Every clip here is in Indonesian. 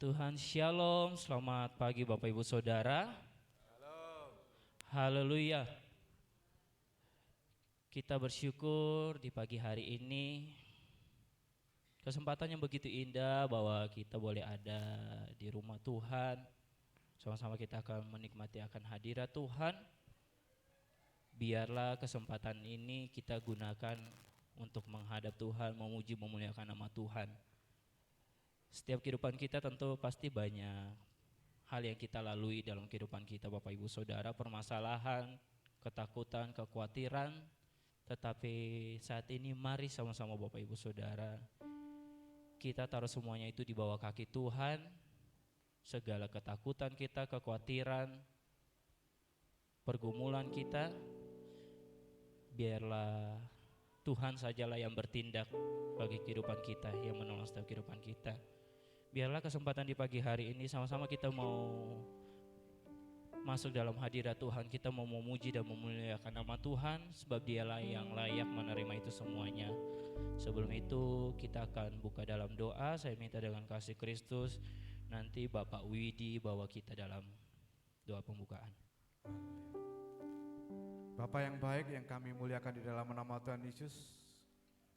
Tuhan, Shalom, selamat pagi Bapak Ibu Saudara. Haleluya. Kita bersyukur di pagi hari ini, kesempatan yang begitu indah bahwa kita boleh ada di rumah Tuhan. Sama-sama kita akan menikmati akan hadirat Tuhan. Biarlah kesempatan ini kita gunakan untuk menghadap Tuhan, memuji, memuliakan nama Tuhan. Setiap kehidupan kita tentu pasti banyak hal yang kita lalui dalam kehidupan kita Bapak Ibu Saudara, permasalahan, ketakutan, kekhawatiran. Tetapi saat ini mari sama-sama Bapak Ibu Saudara, kita taruh semuanya itu di bawah kaki Tuhan. Segala ketakutan kita, kekhawatiran, pergumulan kita, biarlah Tuhan sajalah yang bertindak bagi kehidupan kita, yang menolong setiap kehidupan kita. Biarlah kesempatan di pagi hari ini sama-sama kita mau masuk dalam hadirat Tuhan. Kita mau memuji dan memuliakan nama Tuhan, sebab Dialah yang layak menerima itu semuanya. Sebelum itu kita akan buka dalam doa. Saya minta dengan kasih Kristus nanti Bapak Widi bawa kita dalam doa pembukaan. Bapa yang baik yang kami muliakan di dalam nama Tuhan Yesus,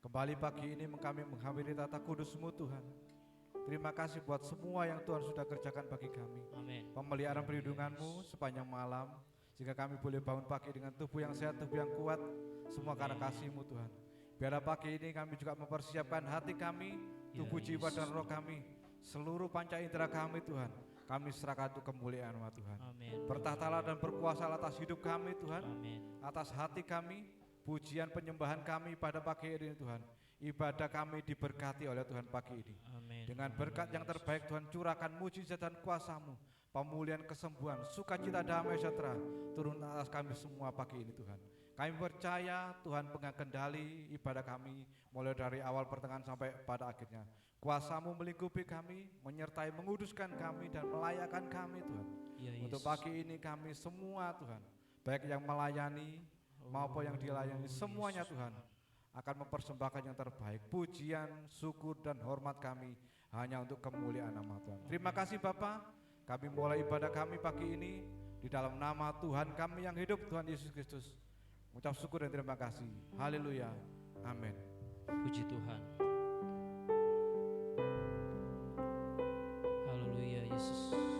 kembali pagi ini kami menghampiri tata kudus-Mu Tuhan. Terima kasih buat semua yang Tuhan sudah kerjakan bagi kami. Amin. Pemeliharaan perlindungan-Mu sepanjang malam, sehingga kami boleh bangun pagi dengan tubuh yang sehat, tubuh yang kuat, semua karena kasih-Mu Tuhan. Biarlah pagi ini kami juga mempersiapkan hati kami, tubuh, jiwa dan roh kami, seluruh panca indera kami Tuhan, kami serahkan untuk kemuliaan-Mu Tuhan. Amin. Bertahtalah dan berkuasa atas hidup kami Tuhan, Amin. atas hati kami, pujian penyembahan kami pada pagi ini Tuhan. Ibadah kami diberkati oleh Tuhan pagi ini. Amin. Dengan berkat yang terbaik Tuhan, curahkan mujizat dan kuasa-Mu, pemulihan, kesembuhan, sukacita, damai sejahtera turun atas kami semua pagi ini Tuhan. Kami percaya Tuhan pegang kendali ibadah kami mulai dari awal pertengahan sampai pada akhirnya. Kuasa-Mu melingkupi kami, menyertai, menguduskan kami dan melayakkan kami Tuhan. Ya, Untuk Yesus. pagi ini kami semua Tuhan, baik yang melayani maupun yang dilayani, semuanya Tuhan akan mempersembahkan yang terbaik. Pujian, syukur dan hormat kami hanya untuk kemuliaan nama Tuhan. Terima kasih Bapa. Kami mulai ibadah kami pagi ini di dalam nama Tuhan kami yang hidup, Tuhan Yesus Kristus. Mengucap syukur dan terima kasih. Haleluya. Amin. Puji Tuhan. Haleluya Yesus. Haleluya.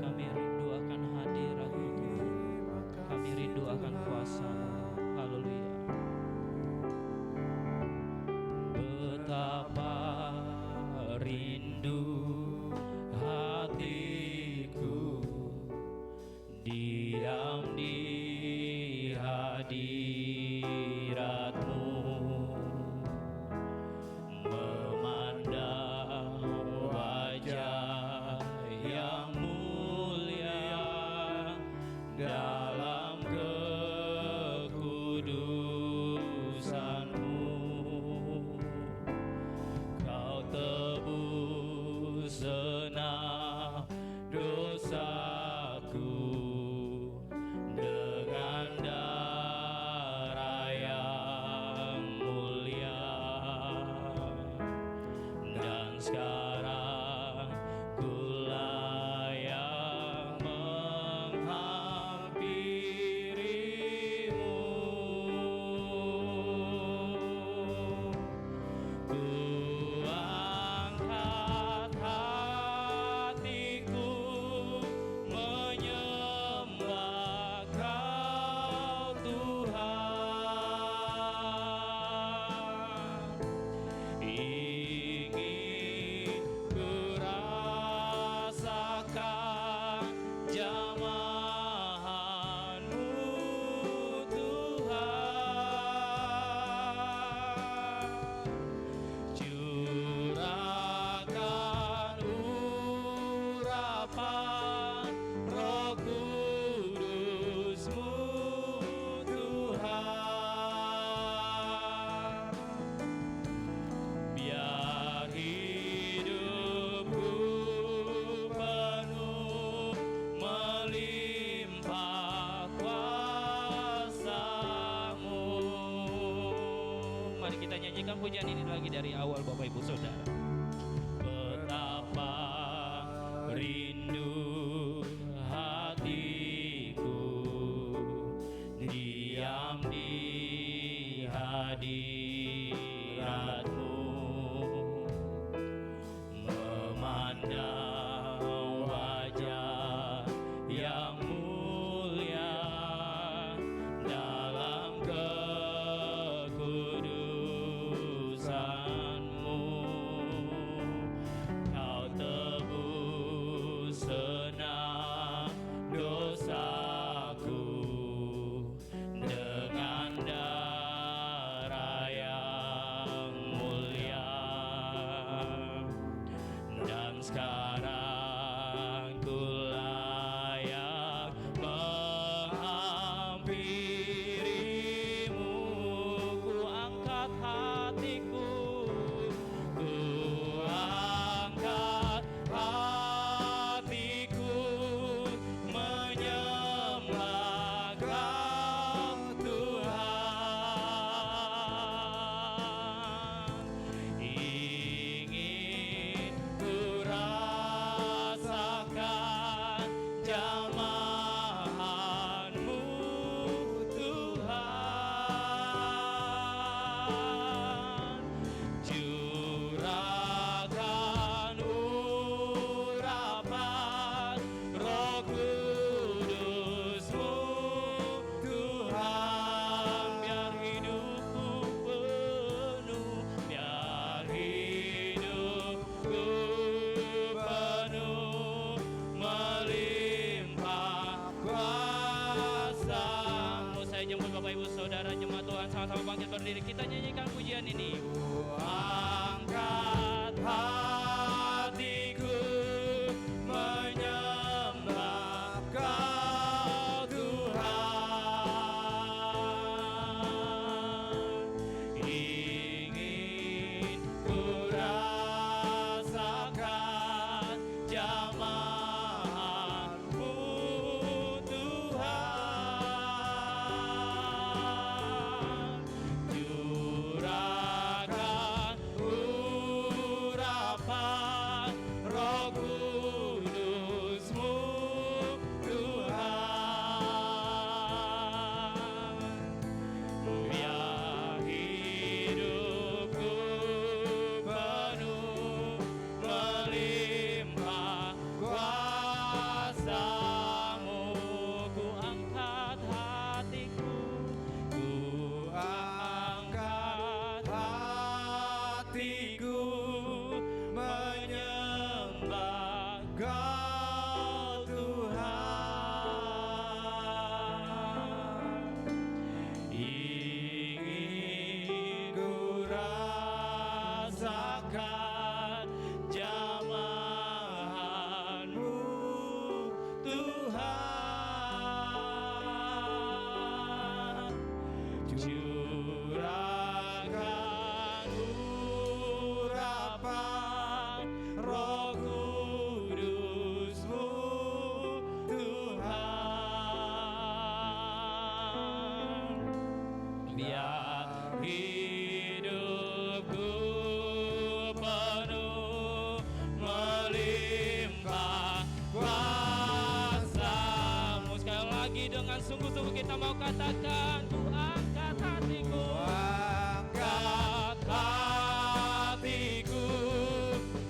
Kami rindu akan hadirat-Mu Tuhan. Kami rindu akan kuasa-Mu. Haleluya. Betapa rindu hatiku diam di hadirat-Mu, memandang wajah yang mulia dalam kekudusan-Mu. Kau tebus genap dosaku dengan darah yang mulia, dan sekarang ku layak menghampiri-Mu. Ku angkat hatiku menyembah Kau Tuhan. Ingin nyanyikan pujian ini lagi dari awal Bapak Ibu Saudara. Betapa rindu hatiku diam di hadiratmu, memandang wajah yang mulia dalam kekudusanmu. Kau tebus senang dosaku dengan darah yang mulia, dan sekarang ku layak menghampirimu. Ku angkat hatiku, ku angkat hatiku, menyembah Kau Tuhan. Ingin ku rasakan jamahan-Mu Tuhan. Curahkan urapan Roh Kudus-Mu Tuhan, biar hidupku penuh, biar hidupku penuh melimpah kuasa-Mu. Saya jemput Bapak Ibu Saudara jemaat Tuhan, sama-sama bangkit berdiri, kita nyanyikan pujian ini. Angkat hatiku, menyembah Kau Tuhan. Ingin ku rasakan jamahan-Mu Tuhan. Curahkan urapan Roh Kudus-Mu Tuhan. Biar hidupku penuh melimpah kuasa-Mu. Ku angkat hatiku, ku angkat hatiku, menyembah Kau Tuhan. Ingin ku rasakan jamahan-Mu Tuhan. Curahkan urapan Roh Kudus-Mu Tuhan. Biar hidupku penuh melimpah kuasa-Mu. Sekali lagi dengan sungguh-sungguh kita mau katakan, ku angkat hatiku, angkat hatiku,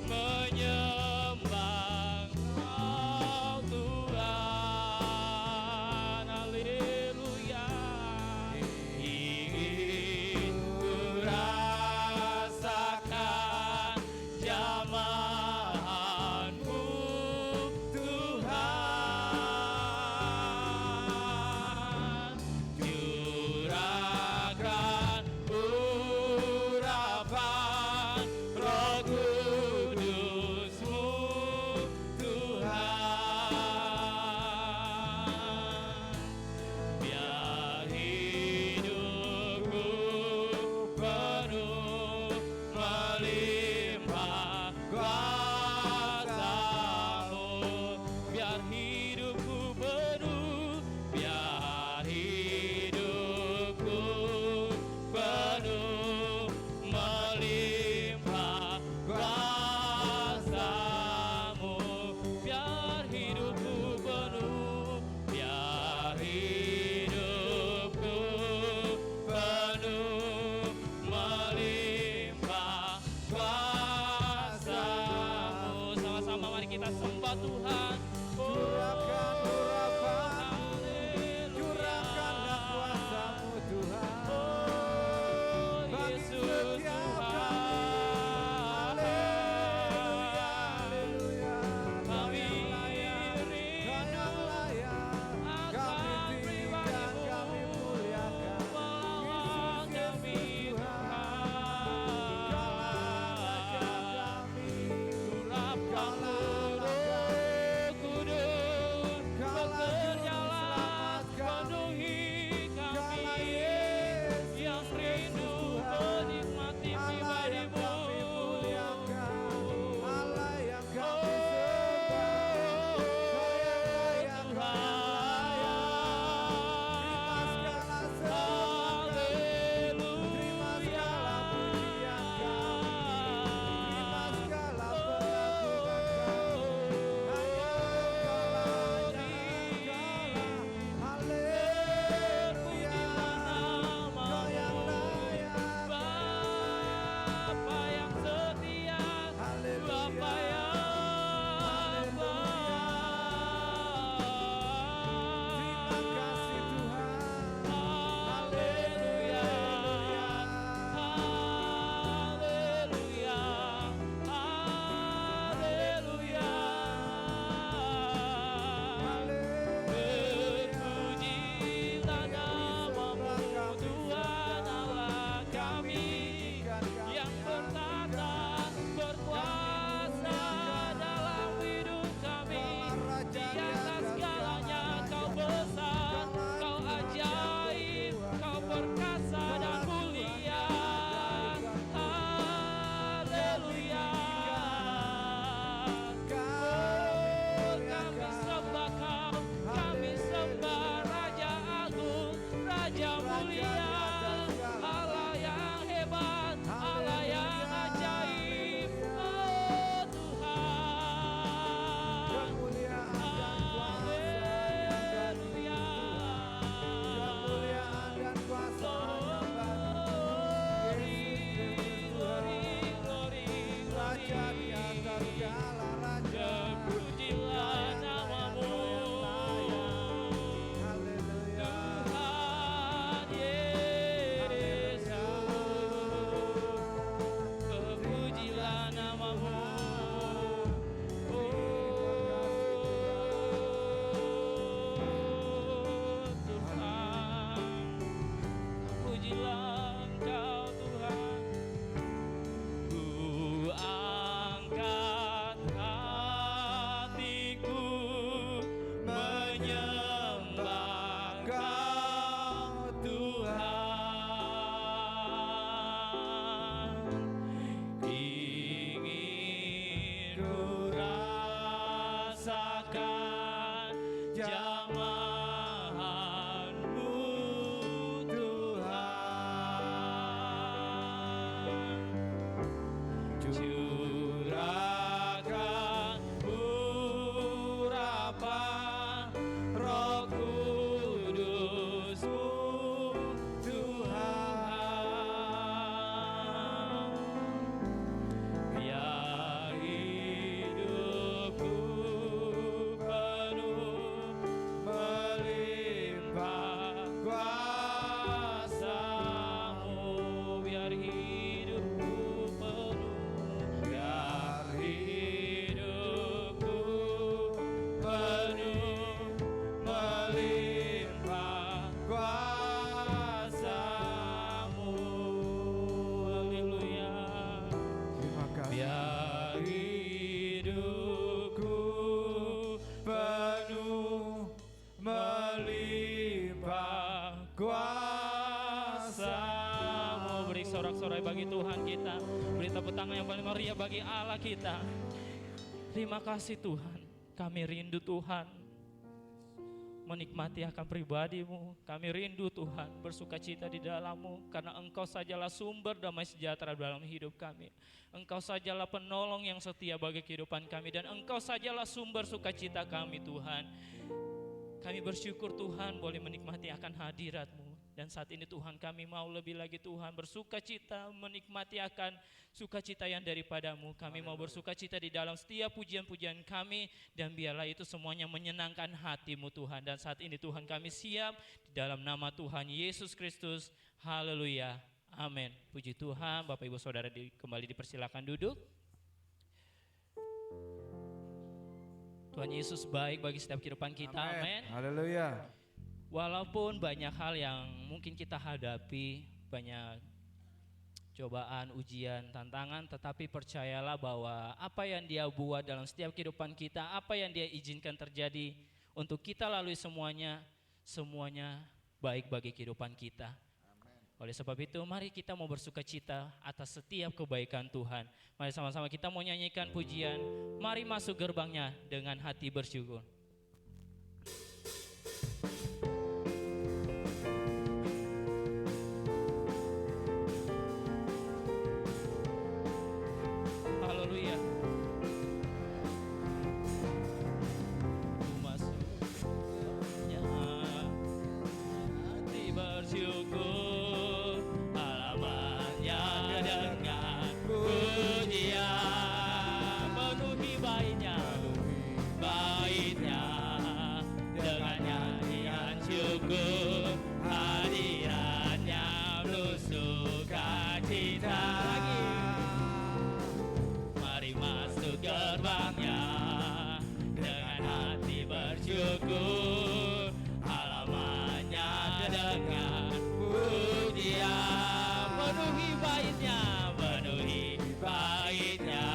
menyembah Kau Tuhan. Haleluya. Ingin ku rasakan jamahan-Mu Tuhan. bersorak-sorai bagi Tuhan kita. Beri tepuk tangan yang paling meriah bagi Allah kita. Terima kasih Tuhan, kami rindu Tuhan menikmati akan pribadi-Mu. Kami rindu Tuhan bersuka cita di dalam-Mu, karena Engkau sajalah sumber damai sejahtera dalam hidup kami. Engkau sajalah penolong yang setia bagi kehidupan kami, dan Engkau sajalah sumber sukacita kami Tuhan. Kami bersyukur Tuhan boleh menikmati akan hadirat-Mu. Dan saat ini Tuhan kami mau lebih lagi Tuhan bersuka cita menikmati akan sukacita yang daripada-Mu. Kami mau bersuka cita di dalam setiap pujian-pujian kami, dan biarlah itu semuanya menyenangkan hati-Mu Tuhan. Dan saat ini Tuhan kami siap di dalam nama Tuhan Yesus Kristus. Haleluya. Amin. Puji Tuhan. Bapak Ibu Saudara kembali dipersilakan duduk. Tuhan Yesus baik bagi setiap kehidupan kita. Amin. Haleluya. Walaupun banyak hal yang mungkin kita hadapi, banyak cobaan, ujian, tantangan, tetapi percayalah bahwa apa yang Dia buat dalam setiap kehidupan kita, apa yang Dia izinkan terjadi untuk kita lalui semuanya baik bagi kehidupan kita. Oleh sebab itu mari kita mau bersuka cita atas setiap kebaikan Tuhan. Mari sama-sama kita mau nyanyikan pujian, mari masuk gerbangnya dengan hati bersyukur. Haleluya. Masuk hati bersyukur, halamannya dengan pujian, penuhi baitnya dengan nyanyian syukur, hadiratnya penuh sukacita. Mari masuk gerbangnya dengan hati bersyukur, halamannya dengan pujian, penuhi baitnya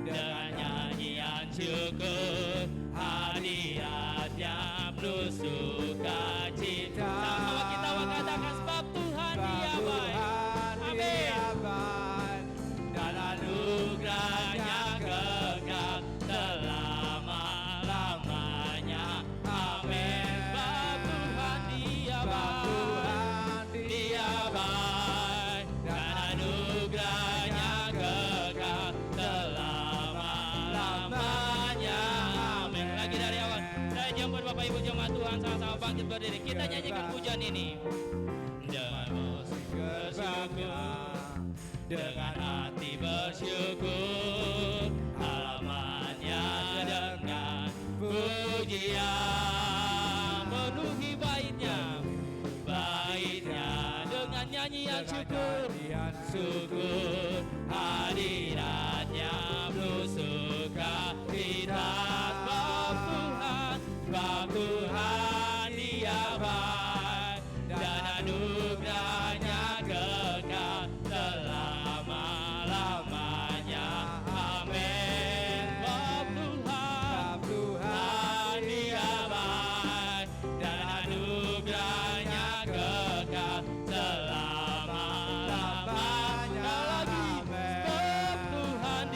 dengan nyanyian syukur, hadiratnya penuh sukacita. Sama kita mengatakan sebab Tuhan Dia baik. Amin. Dan anugerahnya kekal selama-lamanya. Amin. Sebab Tuhan Dia baik. Dan anugerahnya kekal selama-lamanya. Amin. Lagi dari awal. Saya jemput Bapak Ibu jemaat Tuhan, sama-sama bangkit berdiri. Kita nyanyikan pujian ini. Dengan musik bersyukur, dengan hati bersyukur, halamannya dengan pujian, penuhi baitnya dengan nyanyian syukur, hadiratnya penuh sukacita. Sebab Tuhan Dia baik, dan anugerahnya kekal selama-lamanya. Amin. Sebab Tuhan Dia baik, dan anugerahnya kekal selama-lamanya. Lagi. Sebab Tuhan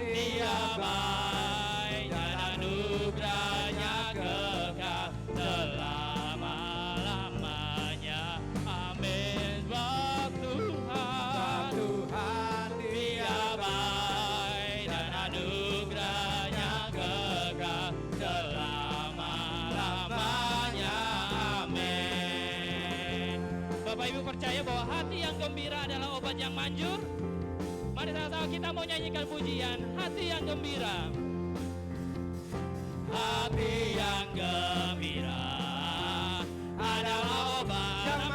Dia baik, dan anugerahnya kekal selama-lamanya. Amin. Sebab Tuhan Dia baik, dan anugerahnya kekal selama-lamanya. Amin. Bapak Ibu percaya bahwa hati yang gembira adalah obat yang manjur? Mari sama-sama kita mau nyanyikan pujian hati yang gembira. Hati yang gembira adalah obat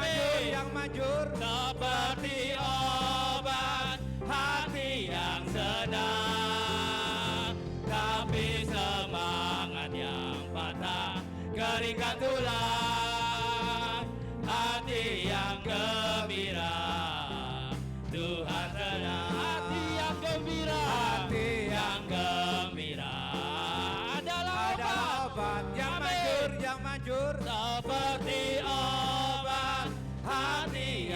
Yang manjur. seperti obat hati yang senang, tapi semangat yang patah keringkan tulang. Hati yang gembira Tuhan senang. Hati yang gembira adalah obat Yang manjur. seperti obat hati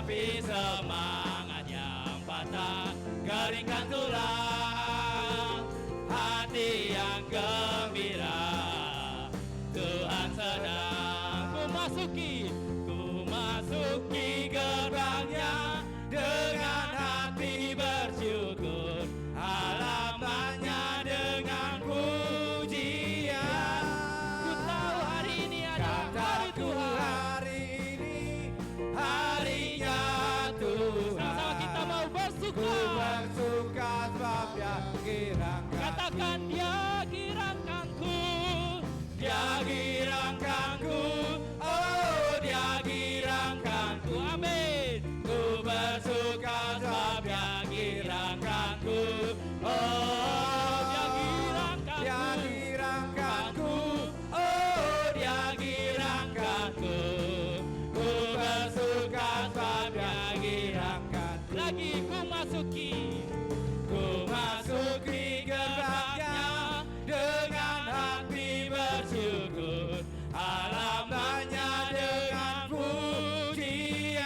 Tapi semangat yang patah, keringkan tulang, hati yang gembira, Tuhan sedang ku masuki gerbangnya dengan hati bersyukur, halamannya dengan pujian. Ku tahu hari ini adalah hari Tuhan, hari ini harinya Tuhan. Sama-sama kita mau bersuka. ku bersuka sebab Dia girangkan. Katakan Dia girangkanku, Dia girangkanku, oh Dia girangkanku, amin. Ku bersuka sebab Dia girangkanku, oh Dia girangkanku, Dia girangkanku, oh Dia girangkanku. Ku bersuka sebab Dia girangkanku. Lagi ku masuki gerbangnya dengan hati bersyukur, halamannya dengan pujian.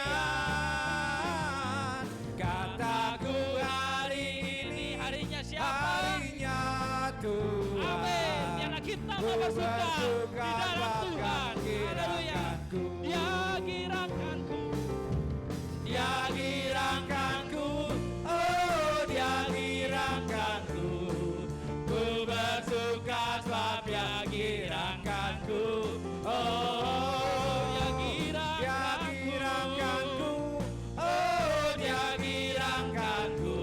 Kataku hari ini harinya siapa? harinya Tuhan. Amin. Biarlah kita mau bersuka di dalam Tuhan. Haleluya. Dia girangkanku, Dia girangkanku, oh Dia girangkanku. Ku bersuka sebab Dia girangkanku, oh Dia girangkanku, oh Dia girangkanku.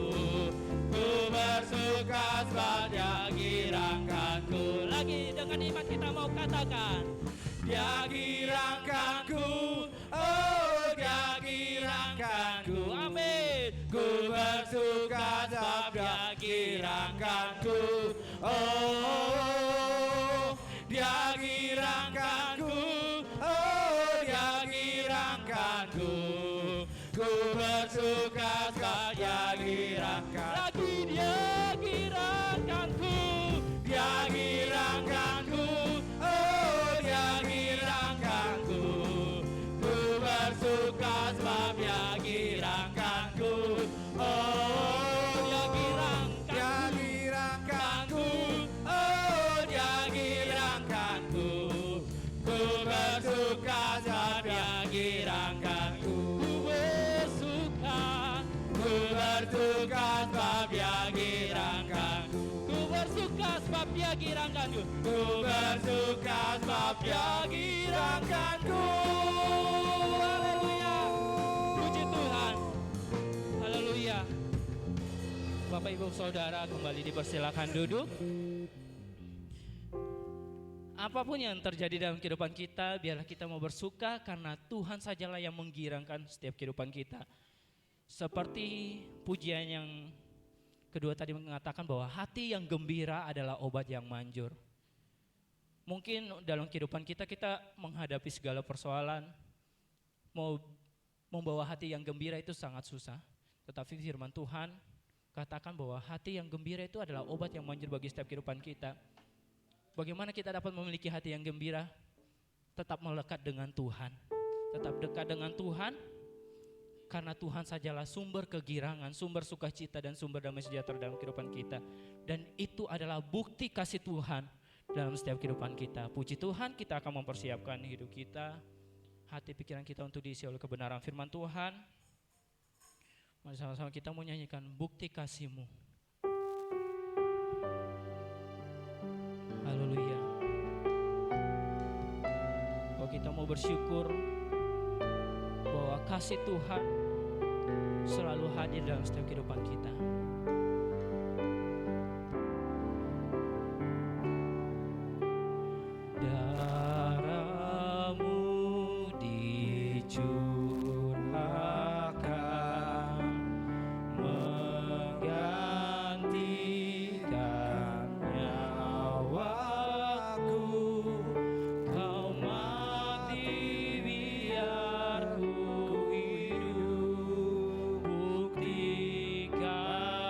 Ku bersuka sebab Dia girangkanku. Lagi dengan iman kita mau katakan, Dia girangkanku, oh Dia girangkanku, amin. Ku bersuka sebab Dia girangkanku, oh Dia girangkanku, oh Dia girangkanku. Ku bersuka sebab Dia girangkan. Lagi Dia girangkanku, Dia girangkanku, oh Dia girangkanku. Ku bersuka sebab Dia girangkanku, oh Dia girangkanku, oh Dia girangkanku. Ku bersuka sebab Dia girangkanku. Ku bersuka sebab Dia girangkanku. Ku bersuka sebab Dia girangkanku. Ku bersuka sebab Dia girangkanku. Haleluya. Puji Tuhan. Haleluya. Bapak Ibu Saudara kembali dipersilakan duduk. Apapun yang terjadi dalam kehidupan kita, biarlah kita mau bersuka karena Tuhan sajalah yang menggirangkan setiap kehidupan kita. Seperti pujian yang kedua tadi mengatakan bahwa hati yang gembira adalah obat yang manjur. Mungkin dalam kehidupan kita menghadapi segala persoalan, mau membawa hati yang gembira itu sangat susah. Tetapi firman Tuhan katakan bahwa hati yang gembira itu adalah obat yang manjur bagi setiap kehidupan kita. Bagaimana kita dapat memiliki hati yang gembira? Tetap melekat dengan Tuhan, tetap dekat dengan Tuhan, karena Tuhan sajalah sumber kegirangan, sumber sukacita dan sumber damai sejahtera dalam kehidupan kita. Dan itu adalah bukti kasih Tuhan dalam setiap kehidupan kita. Puji Tuhan, kita akan mempersiapkan hidup kita, hati pikiran kita untuk diisi oleh kebenaran firman Tuhan. Mari sama-sama kita mau nyanyikan bukti kasih-Mu. Haleluya. Kalau kita mau bersyukur bahwa kasih Tuhan selalu hadir dalam setiap kehidupan kita. Darah-Mu dicurahkan menggantikan nyawaku. Kau mati biar ku hidup, buktikan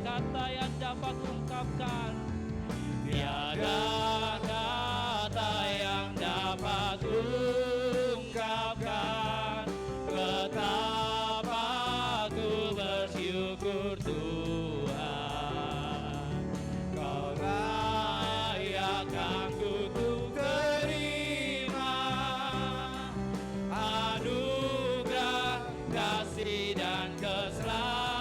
kata yang dapat ungkapkan. Tiada kata yang dapat ungkapkan betapa ku bersyukur Tuhan. Kau layakkan ku untuk terima anugerah kasih dan keselamatan.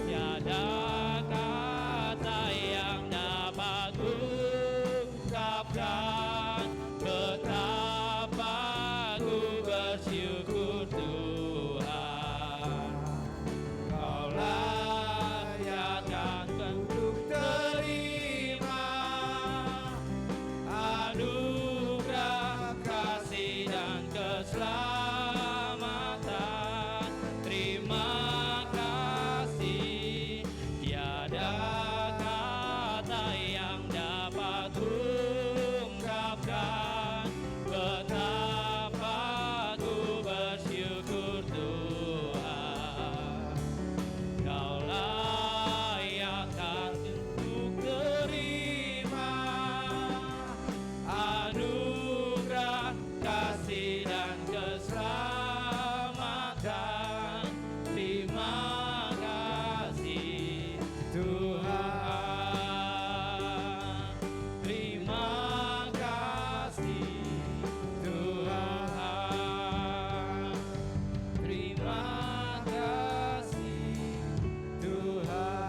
Tiada kata yang dapat ungkapkan betapa ku bersyukur Tuhan. Kau layakkan untuk terima anugerah kasih dan keselamatan. Terima kasih. Tiada kata yang dapat ungkapkan betapa ku bersyukur Tuhan. Kau layakkan untuk terima anugerah kasih dan keselamatan. Terima kasih Tuhan. Terima kasih Tuhan. Terima kasih Tuhan.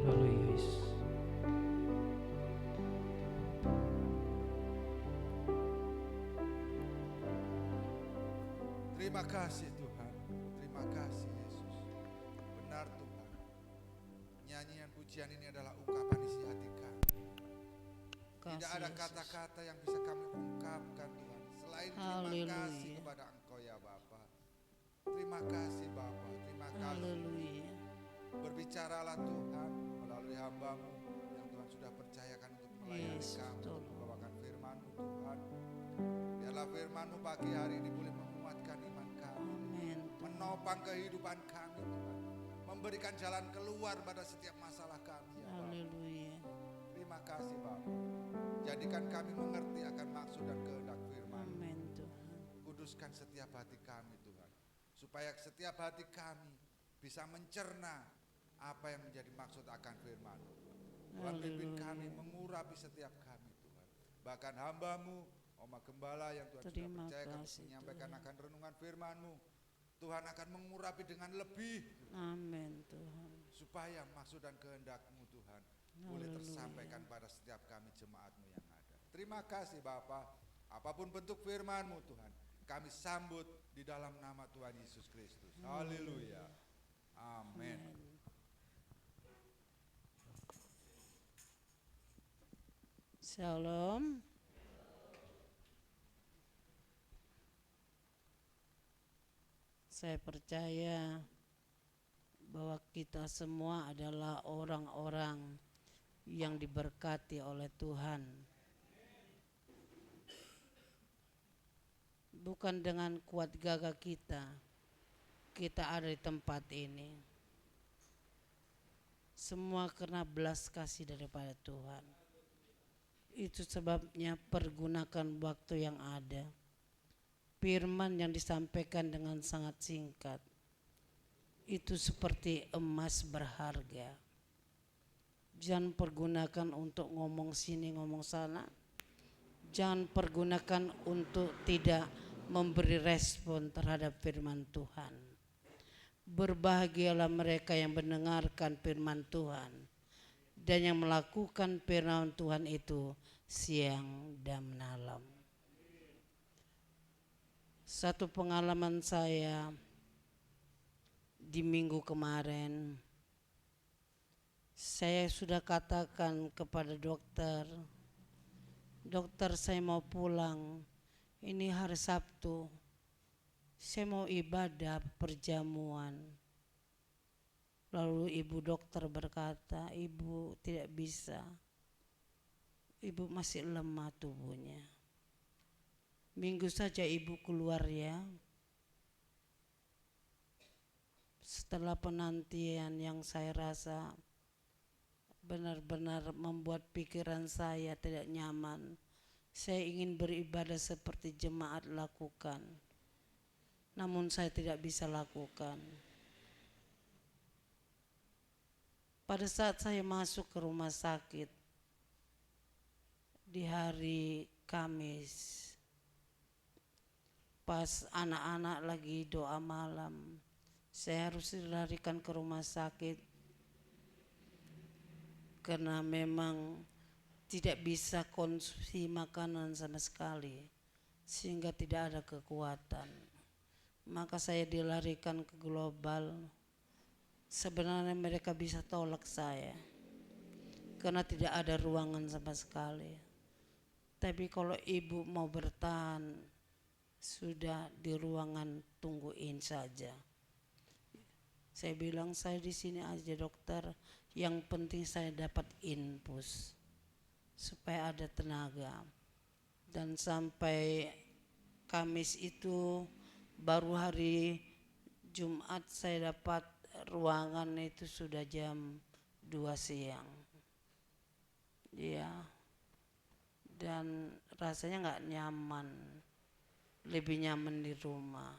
Haleluya Yesus. Terima kasih Tuhan, terima kasih Yesus. Benar Tuhan, nyanyian pujian ini adalah ungkapan isi hati kami. Tidak ada kata-kata yang bisa kami ungkapkan Tuhan selain terima kasih kepada Engkau ya Bapa. Terima kasih Bapa, terima kasih. Berbicaralah Tuhan melalui hamba-Mu yang Tuhan sudah percayakan untuk melayani kami, untuk membawakan firman-Mu Tuhan. Biarlah firman-Mu pagi hari ini boleh menguatkan iman kami, menopang kehidupan kami Tuhan, memberikan jalan keluar pada setiap masalah kami ya Bapa. Terima kasih Bapa. Jadikan kami mengerti akan maksud dan kehendak firman. Kuduskan setiap hati kami Tuhan, supaya setiap hati kami bisa mencerna apa yang menjadi maksud akan firman. Tuhan pimpin kami, mengurapi setiap kami Tuhan. Bahkan hamba-Mu Oma Gembala yang Tuhan sudah percayakan untuk menyampaikan akan renungan firman-Mu, Tuhan akan mengurapi dengan lebih. Amin Tuhan. Supaya maksud dan kehendak-Mu Tuhan boleh tersampaikan pada setiap kami jemaat-Mu yang ada. Terima kasih Bapa. Apapun bentuk firman-Mu Tuhan, kami sambut di dalam nama Tuhan Yesus Kristus. Haleluya. Amin. Shalom. Saya percaya bahwa kita semua adalah orang-orang yang diberkati oleh Tuhan. Bukan dengan kuat gagah kita ada di tempat ini. Semua karena belas kasih daripada Tuhan. Itu sebabnya pergunakan waktu yang ada. Firman yang disampaikan dengan sangat singkat itu seperti emas berharga. Jangan pergunakan untuk ngomong sini ngomong sana. Jangan pergunakan untuk tidak memberi respon terhadap firman Tuhan. Berbahagialah mereka yang mendengarkan firman Tuhan dan yang melakukan firman Tuhan itu siang dan malam. Satu pengalaman saya di minggu kemarin, saya sudah katakan kepada dokter, saya mau pulang, ini hari Sabtu, saya mau ibadah perjamuan. Lalu ibu dokter berkata, ibu tidak bisa, ibu masih lemah tubuhnya. Minggu saja ibu keluar ya. Setelah penantian yang saya rasa benar-benar membuat pikiran saya tidak nyaman. Saya ingin beribadah seperti jemaat lakukan, namun saya tidak bisa lakukan. Pada saat saya masuk ke rumah sakit di hari Kamis, pas anak-anak lagi doa malam, saya harus dilarikan ke rumah sakit karena memang tidak bisa konsumsi makanan sama sekali, sehingga tidak ada kekuatan. Maka saya dilarikan ke global. Sebenarnya mereka bisa tolak saya karena tidak ada ruangan sama sekali. Tapi kalau ibu mau bertahan, sudah di ruangan tungguin saja. Saya bilang saya di sini aja dokter, yang penting saya dapat infus supaya ada tenaga. Dan sampai Kamis itu baru hari Jumat saya dapat ruangan itu sudah jam 2 siang. Ya. Dan rasanya nggak nyaman. Lebih nyaman di rumah.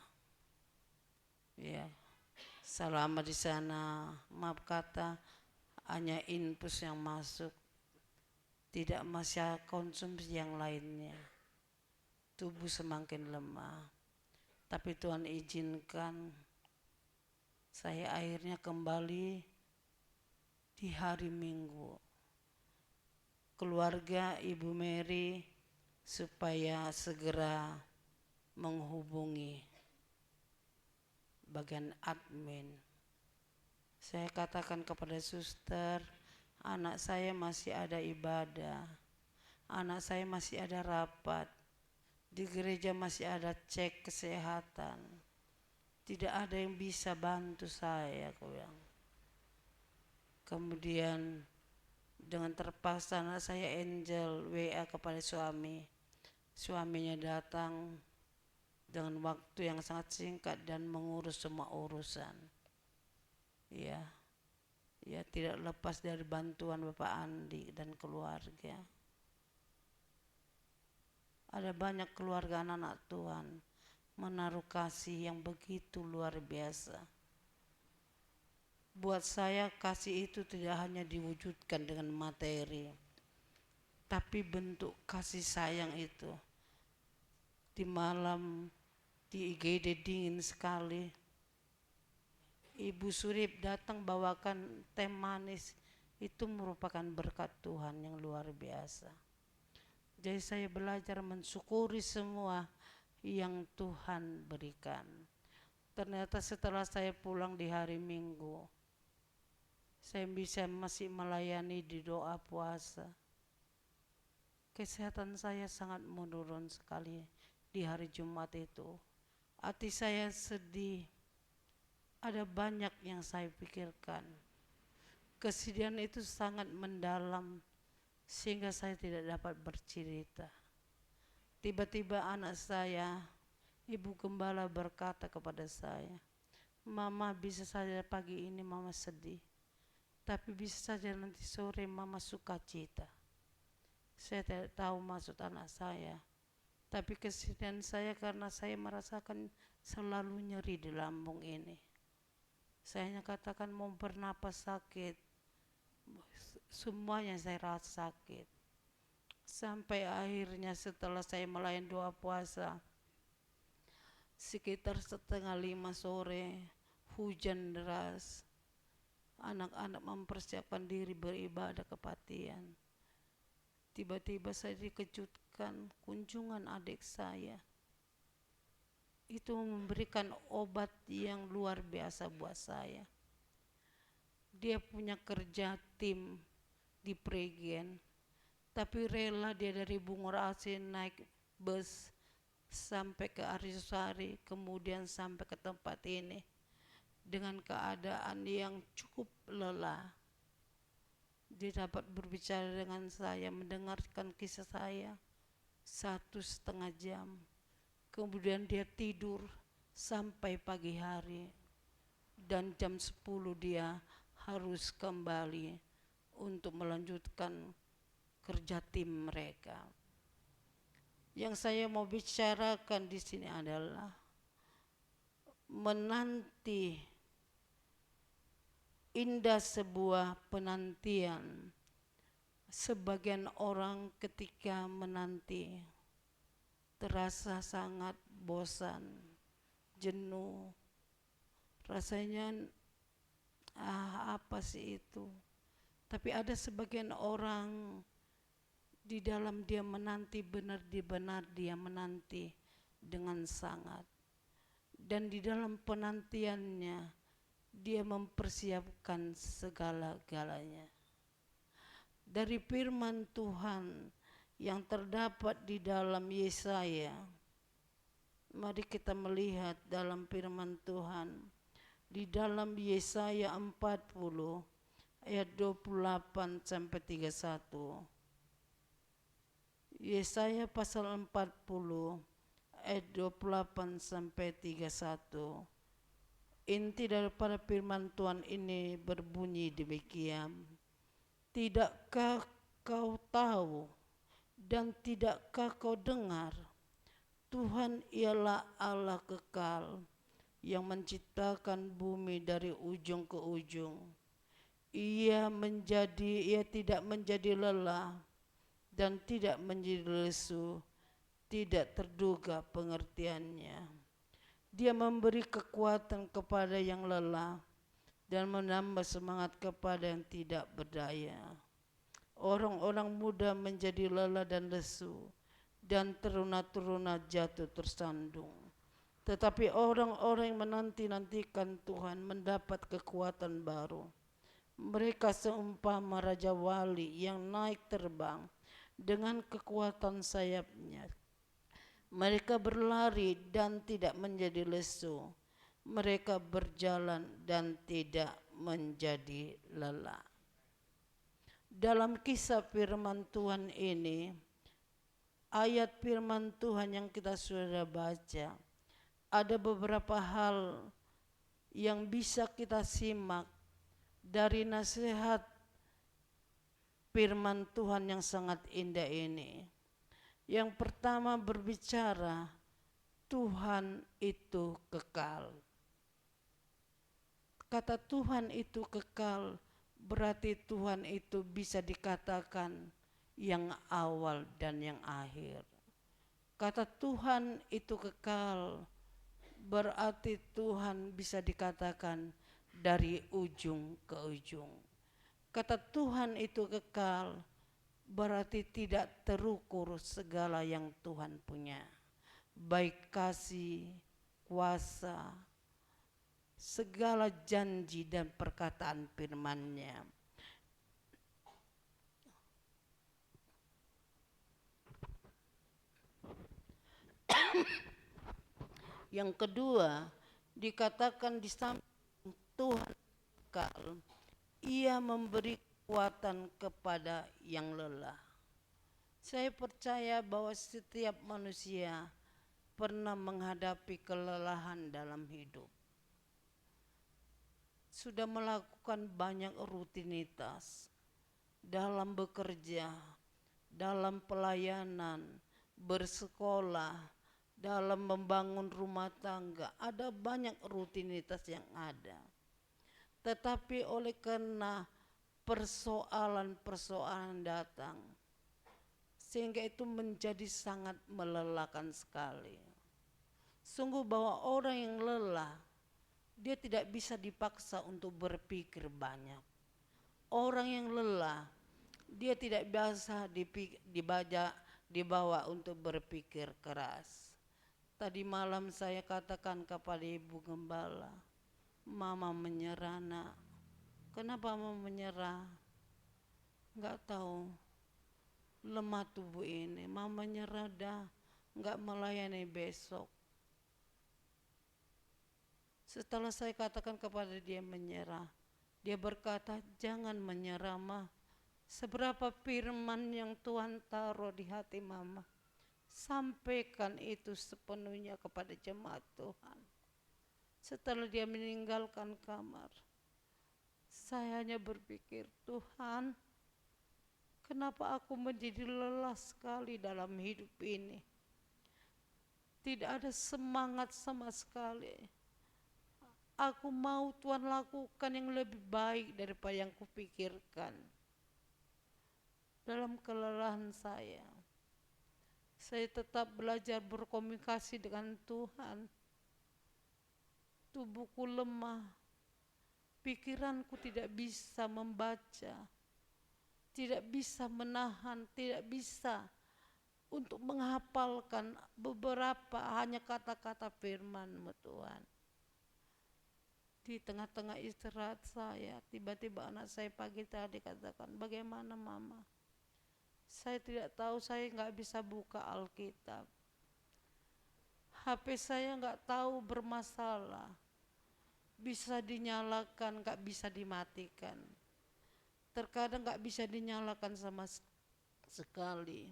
Ya. Selama di sana, maaf kata, hanya infus yang masuk, tidak masih konsumsi yang lainnya. Tubuh semakin lemah. Tapi Tuhan izinkan saya akhirnya kembali di hari Minggu. Keluarga Ibu Mary supaya segera menghubungi bagian admin. Saya katakan kepada suster, anak saya masih ada ibadah, anak saya masih ada rapat, di gereja masih ada cek kesehatan, tidak ada yang bisa bantu saya, aku bilang. Kemudian dengan terpaksa anak saya Angel WA kepada suaminya datang dengan waktu yang sangat singkat dan mengurus semua urusan. Ya tidak lepas dari bantuan Bapak Andi dan keluarga. Ada banyak keluarga anak-anak Tuhan menaruh kasih yang begitu luar biasa. Buat saya kasih itu tidak hanya diwujudkan dengan materi, tapi bentuk kasih sayang itu. Di malam di IGD dingin sekali, Ibu Surip datang bawakan teh manis, itu merupakan berkat Tuhan yang luar biasa. Jadi saya belajar mensyukuri semua yang Tuhan berikan. Ternyata setelah saya pulang di hari Minggu, saya bisa masih melayani di doa puasa. Kesehatan saya sangat menurun sekali di hari Jumat itu. Hati saya sedih. Ada banyak yang saya pikirkan. Kesedihan itu sangat mendalam sehingga saya tidak dapat bercerita. Tiba-tiba anak saya, Ibu Gembala, berkata kepada saya, Mama, bisa saja pagi ini Mama sedih, tapi bisa saja nanti sore Mama sukacita. Saya tidak tahu maksud anak saya, tapi kesedihan saya karena saya merasakan selalu nyeri di lambung ini. Saya hanya katakan mau bernapas sakit, semuanya saya rasa sakit. Sampai akhirnya setelah saya melayani doa puasa, sekitar 4:30 sore, hujan deras. Anak-anak mempersiapkan diri beribadah kebaktian. Tiba-tiba saya dikejutkan kunjungan adik saya. Itu memberikan obat yang luar biasa buat saya. Dia punya kerja tim di Pregen, tapi rela dia dari Bungurasi naik bus sampai ke Arisari, kemudian sampai ke tempat ini dengan keadaan yang cukup lelah. Dia dapat berbicara dengan saya, mendengarkan kisah saya 1,5 jam. Kemudian dia tidur sampai pagi hari, dan jam 10 dia harus kembali untuk melanjutkan kerja tim mereka. Yang saya mau bicarakan di sini adalah menanti, indah sebuah penantian. Sebagian orang ketika menanti terasa sangat bosan, jenuh, rasanya apa sih itu. Tapi ada sebagian orang di dalam dia menanti, benar dia menanti dengan sangat, dan di dalam penantiannya dia mempersiapkan segala-galanya. Dari firman Tuhan yang terdapat di dalam Yesaya, mari kita melihat dalam firman Tuhan di dalam Yesaya 40 ayat 28 sampai 31. Yesaya pasal 40 ayat 28 sampai 31. Inti daripada firman Tuhan ini berbunyi demikian. Tidakkah kau tahu dan tidakkah kau dengar? Tuhan ialah Allah kekal yang menciptakan bumi dari ujung ke ujung. Ia tidak menjadi lelah dan tidak menjadi lesu, tidak terduga pengertiannya. Dia memberi kekuatan kepada yang lelah dan menambah semangat kepada yang tidak berdaya. Orang-orang muda menjadi lelah dan lesu, dan teruna-teruna jatuh tersandung. Tetapi orang-orang yang menanti-nantikan Tuhan mendapat kekuatan baru. Mereka seumpama Raja Wali yang naik terbang dengan kekuatan sayapnya. Mereka berlari dan tidak menjadi lesu. Mereka berjalan dan tidak menjadi lelah. Dalam kisah firman Tuhan ini, ayat firman Tuhan yang kita sudah baca, ada beberapa hal yang bisa kita simak dari nasihat firman Tuhan yang sangat indah ini. Yang pertama berbicara, Tuhan itu kekal. Kata Tuhan itu kekal, berarti Tuhan itu bisa dikatakan yang awal dan yang akhir. Kata Tuhan itu kekal, berarti Tuhan bisa dikatakan dari ujung ke ujung. Kata Tuhan itu kekal, berarti tidak terukur segala yang Tuhan punya, baik kasih, kuasa, segala janji dan perkataan firman-Nya. Yang kedua, dikatakan di samping Tuhan kekal, Ia memberi kekuatan kepada yang lelah. Saya percaya bahwa setiap manusia pernah menghadapi kelelahan dalam hidup. Sudah melakukan banyak rutinitas dalam bekerja, dalam pelayanan, bersekolah, dalam membangun rumah tangga. Ada banyak rutinitas yang ada. Tetapi oleh karena persoalan-persoalan datang, sehingga itu menjadi sangat melelahkan sekali. Sungguh bahwa orang yang lelah, dia tidak bisa dipaksa untuk berpikir banyak. Orang yang lelah, dia tidak biasa dibawa untuk berpikir keras. Tadi malam saya katakan kepada Ibu Gembala, Mama menyerah nak. Kenapa Mama menyerah? Enggak tahu, lemah tubuh ini. Mama menyerah dah, enggak melayani besok. Setelah saya katakan kepada dia menyerah, dia berkata, jangan menyerah, Ma. Seberapa firman yang Tuhan taruh di hati Mama, sampaikan itu sepenuhnya kepada jemaat Tuhan. Setelah dia meninggalkan kamar, saya hanya berpikir, Tuhan, kenapa aku menjadi lelah sekali dalam hidup ini? Tidak ada semangat sama sekali. Aku mau Tuhan lakukan yang lebih baik daripada yang kupikirkan. Dalam kelelahan saya tetap belajar berkomunikasi dengan Tuhan. Tubuhku lemah, pikiranku tidak bisa membaca, tidak bisa menahan, tidak bisa untuk menghafalkan beberapa hanya kata-kata firman-Mu Tuhan. Di tengah-tengah istirahat saya, tiba-tiba anak saya pagi tadi katakan, bagaimana mama? Saya tidak tahu, saya nggak bisa buka Alkitab. HP saya nggak tahu bermasalah. Bisa dinyalakan, nggak bisa dimatikan. Terkadang nggak bisa dinyalakan sama sekali.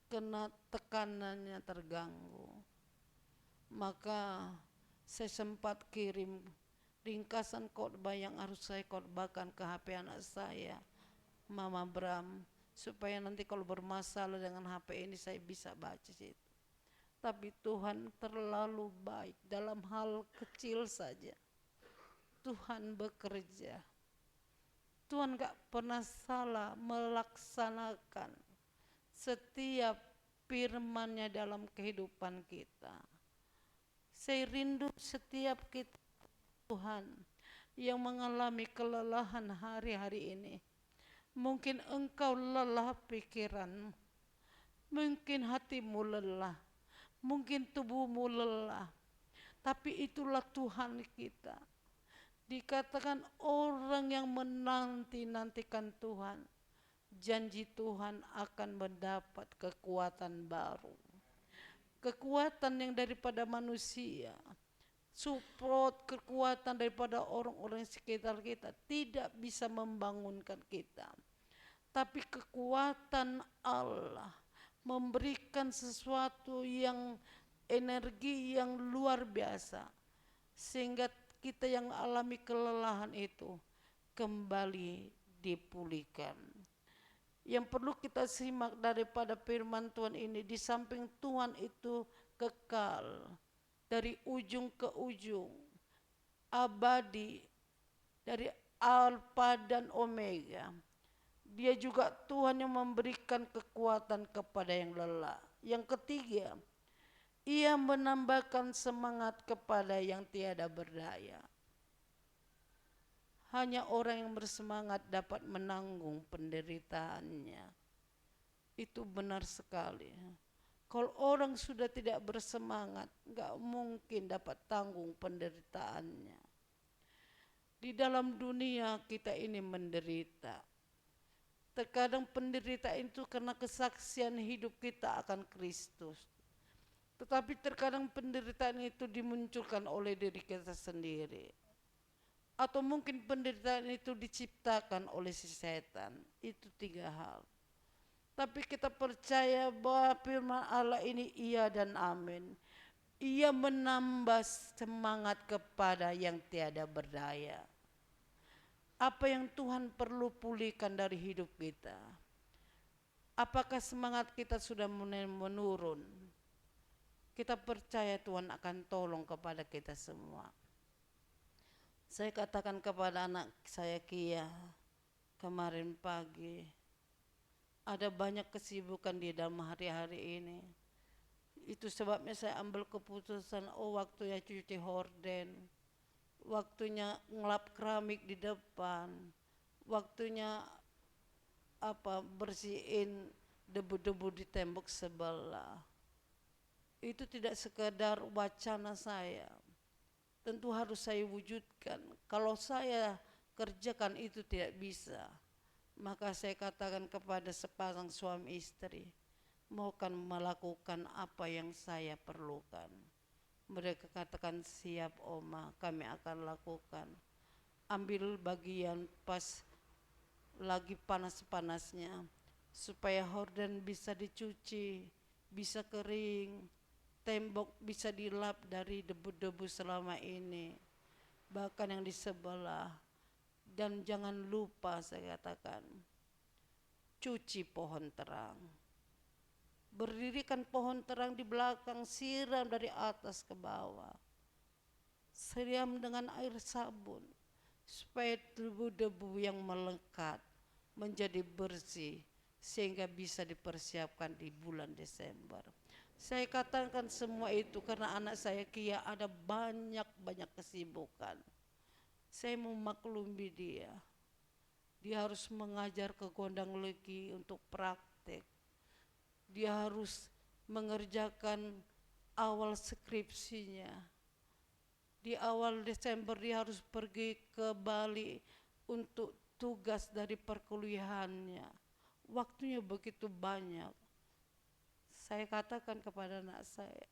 Kena tekanannya terganggu. Maka saya sempat kirim ringkasan khotbah yang harus saya khotbahkan ke HP anak saya, Mama Bram, supaya nanti kalau bermasalah dengan HP ini saya bisa baca situ. Tapi Tuhan terlalu baik, dalam hal kecil saja Tuhan bekerja. Tuhan gak pernah salah melaksanakan setiap firman-Nya dalam kehidupan kita. Saya rindu setiap kita Tuhan yang mengalami kelelahan hari-hari ini. Mungkin engkau lelah pikiran, mungkin hatimu lelah, mungkin tubuhmu lelah, tapi itulah Tuhan kita. Dikatakan orang yang menanti-nantikan Tuhan, janji Tuhan akan mendapat kekuatan baru. Kekuatan yang daripada manusia, support kekuatan daripada orang-orang sekitar kita tidak bisa membangunkan kita. Tapi kekuatan Allah memberikan sesuatu yang energi yang luar biasa. Sehingga kita yang alami kelelahan itu kembali dipulihkan. Yang perlu kita simak daripada firman Tuhan ini, di samping Tuhan itu kekal, dari ujung ke ujung, abadi, dari Alfa dan Omega. Dia juga Tuhan yang memberikan kekuatan kepada yang lelah. Yang ketiga, Ia menambahkan semangat kepada yang tiada berdaya. Hanya orang yang bersemangat dapat menanggung penderitaannya. Itu benar sekali. Kalau orang sudah tidak bersemangat, gak mungkin dapat tanggung penderitaannya. Di dalam dunia kita ini menderita. Terkadang penderitaan itu karena kesaksian hidup kita akan Kristus. Tetapi terkadang penderitaan itu dimunculkan oleh diri kita sendiri. Atau mungkin penderitaan itu diciptakan oleh si setan. Itu 3 hal. Tapi kita percaya bahwa firman Allah ini iya dan amin. Ia menambah semangat kepada yang tiada berdaya. Apa yang Tuhan perlu pulihkan dari hidup kita? Apakah semangat kita sudah mulai menurun? Kita percaya Tuhan akan tolong kepada kita semua. Saya katakan kepada anak saya Kia kemarin pagi, ada banyak kesibukan di dalam hari-hari ini. Itu sebabnya saya ambil keputusan, waktunya cuci horden, waktunya ngelap keramik di depan, waktunya bersihin debu-debu di tembok sebelah. Itu tidak sekedar wacana saya, tentu harus saya wujudkan. Kalau saya kerjakan itu tidak bisa, maka saya katakan kepada sepasang suami istri, maukan melakukan apa yang saya perlukan. Mereka katakan siap Oma, kami akan lakukan. Ambil bagian pas lagi panas-panasnya, supaya horden bisa dicuci, bisa kering, tembok bisa dilap dari debu-debu selama ini, bahkan yang di sebelah. Dan jangan lupa saya katakan, cuci pohon terang. Berdirikan pohon terang di belakang, siram dari atas ke bawah. Siram dengan air sabun supaya debu-debu yang melekat menjadi bersih sehingga bisa dipersiapkan di bulan Desember. Saya katakan semua itu karena anak saya Kia ada banyak kesibukan. Saya memaklumi dia. Dia harus mengajar ke Gondang Legi untuk praktek. Dia harus mengerjakan awal skripsinya. Di awal Desember dia harus pergi ke Bali untuk tugas dari perkuliahannya. Waktunya begitu banyak. Saya katakan kepada anak saya,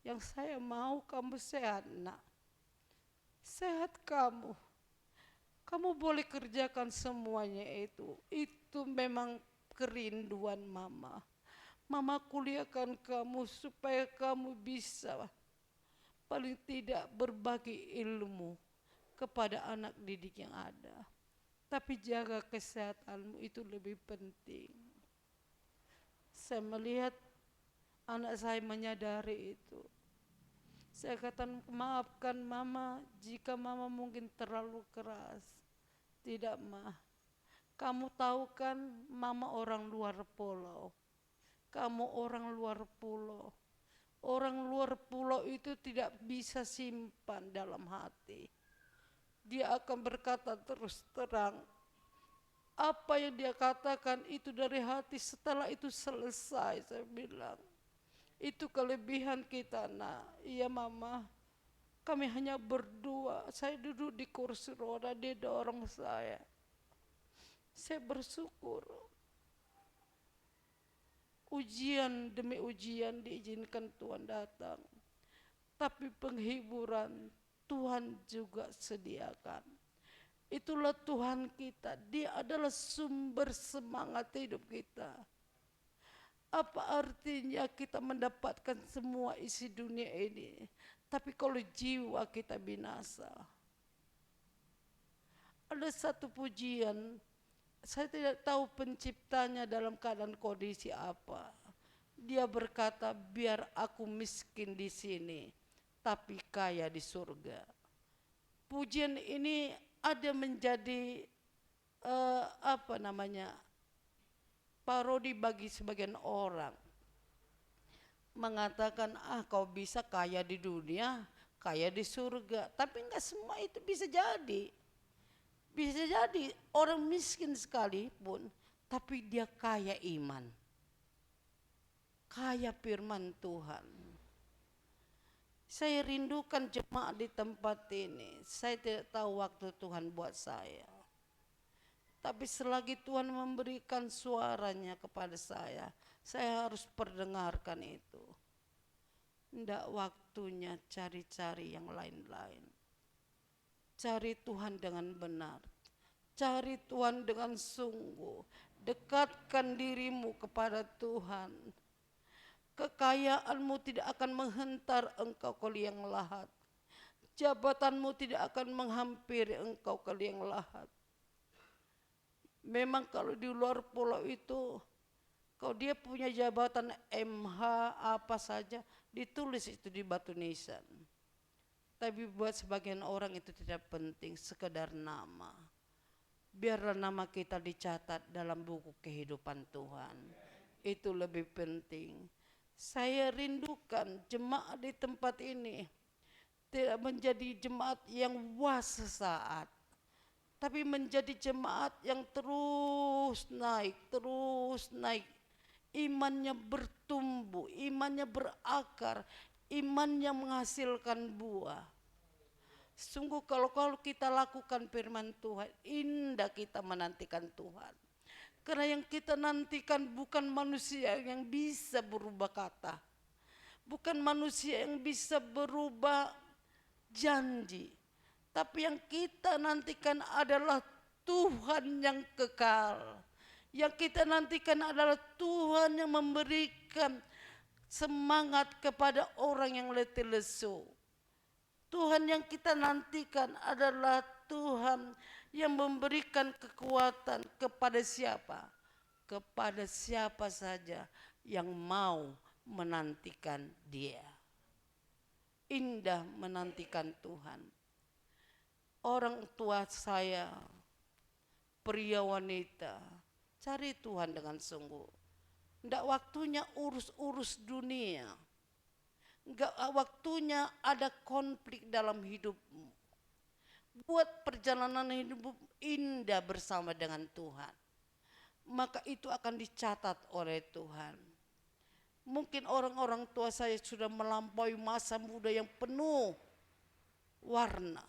yang saya mau kamu sehat, nak. Sehat kamu. Kamu boleh kerjakan semuanya itu. Itu memang kerinduan mama. Mama kuliahkan kamu supaya kamu bisa paling tidak berbagi ilmu kepada anak didik yang ada. Tapi jaga kesehatanmu, itu lebih penting. Saya melihat anak saya menyadari itu. Saya katakan, maafkan mama jika mama mungkin terlalu keras. Tidak, Ma. Kamu tahu kan mama orang luar pulau. Kamu orang luar pulau. Orang luar pulau itu tidak bisa simpan dalam hati. Dia akan berkata terus terang. Apa yang dia katakan itu dari hati, setelah itu selesai, saya bilang. Itu kelebihan kita, nak. Iya, mama. Kami hanya berdua. Saya duduk di kursi roda, dia dorong saya. Saya bersyukur. Ujian demi ujian diizinkan Tuhan datang. Tapi penghiburan Tuhan juga sediakan. Itulah Tuhan kita. Dia adalah sumber semangat hidup kita. Apa artinya kita mendapatkan semua isi dunia ini, tapi kalau jiwa kita binasa? Ada satu pujian, saya tidak tahu penciptanya dalam keadaan kondisi apa. Dia berkata, biar aku miskin di sini, tapi kaya di surga. Pujian ini ada menjadi parodi bagi sebagian orang. Mengatakan, kau bisa kaya di dunia, kaya di surga. Tapi enggak semua itu bisa jadi. Bisa jadi orang miskin sekalipun, tapi dia kaya iman. Kaya firman Tuhan. Saya rindukan jemaat di tempat ini. Saya tidak tahu waktu Tuhan buat saya. Tapi selagi Tuhan memberikan suaranya kepada saya harus perdengarkan itu. Tidak waktunya cari-cari yang lain-lain. Cari Tuhan dengan benar. Cari Tuhan dengan sungguh. Dekatkan dirimu kepada Tuhan. Kekayaanmu tidak akan menghentar engkau ke liang lahat. Jabatanmu tidak akan menghampiri engkau ke liang lahat. Memang kalau di luar pulau itu, kalau dia punya jabatan MH apa saja, ditulis itu di batu nisan. Tapi buat sebagian orang itu tidak penting, sekedar nama. Biarlah nama kita dicatat dalam buku kehidupan Tuhan. Itu lebih penting. Saya rindukan jemaat di tempat ini tidak menjadi jemaat yang was sesaat, tapi menjadi jemaat yang terus naik, imannya bertumbuh, imannya berakar, imannya menghasilkan buah. Sungguh kalau kita lakukan firman Tuhan, indah kita menantikan Tuhan. Karena yang kita nantikan bukan manusia yang bisa berubah kata, bukan manusia yang bisa berubah janji, tapi yang kita nantikan adalah Tuhan yang kekal. Yang kita nantikan adalah Tuhan yang memberikan semangat kepada orang yang letih lesu. Tuhan yang kita nantikan adalah Tuhan yang memberikan kekuatan kepada siapa? Kepada siapa saja yang mau menantikan Dia. Indah menantikan Tuhan. Orang tua saya, pria wanita, cari Tuhan dengan sungguh. Tidak waktunya urus-urus dunia. Enggak waktunya ada konflik dalam hidupmu. Buat perjalanan hidup indah bersama dengan Tuhan. Maka itu akan dicatat oleh Tuhan. Mungkin orang-orang tua saya sudah melampaui masa muda yang penuh warna.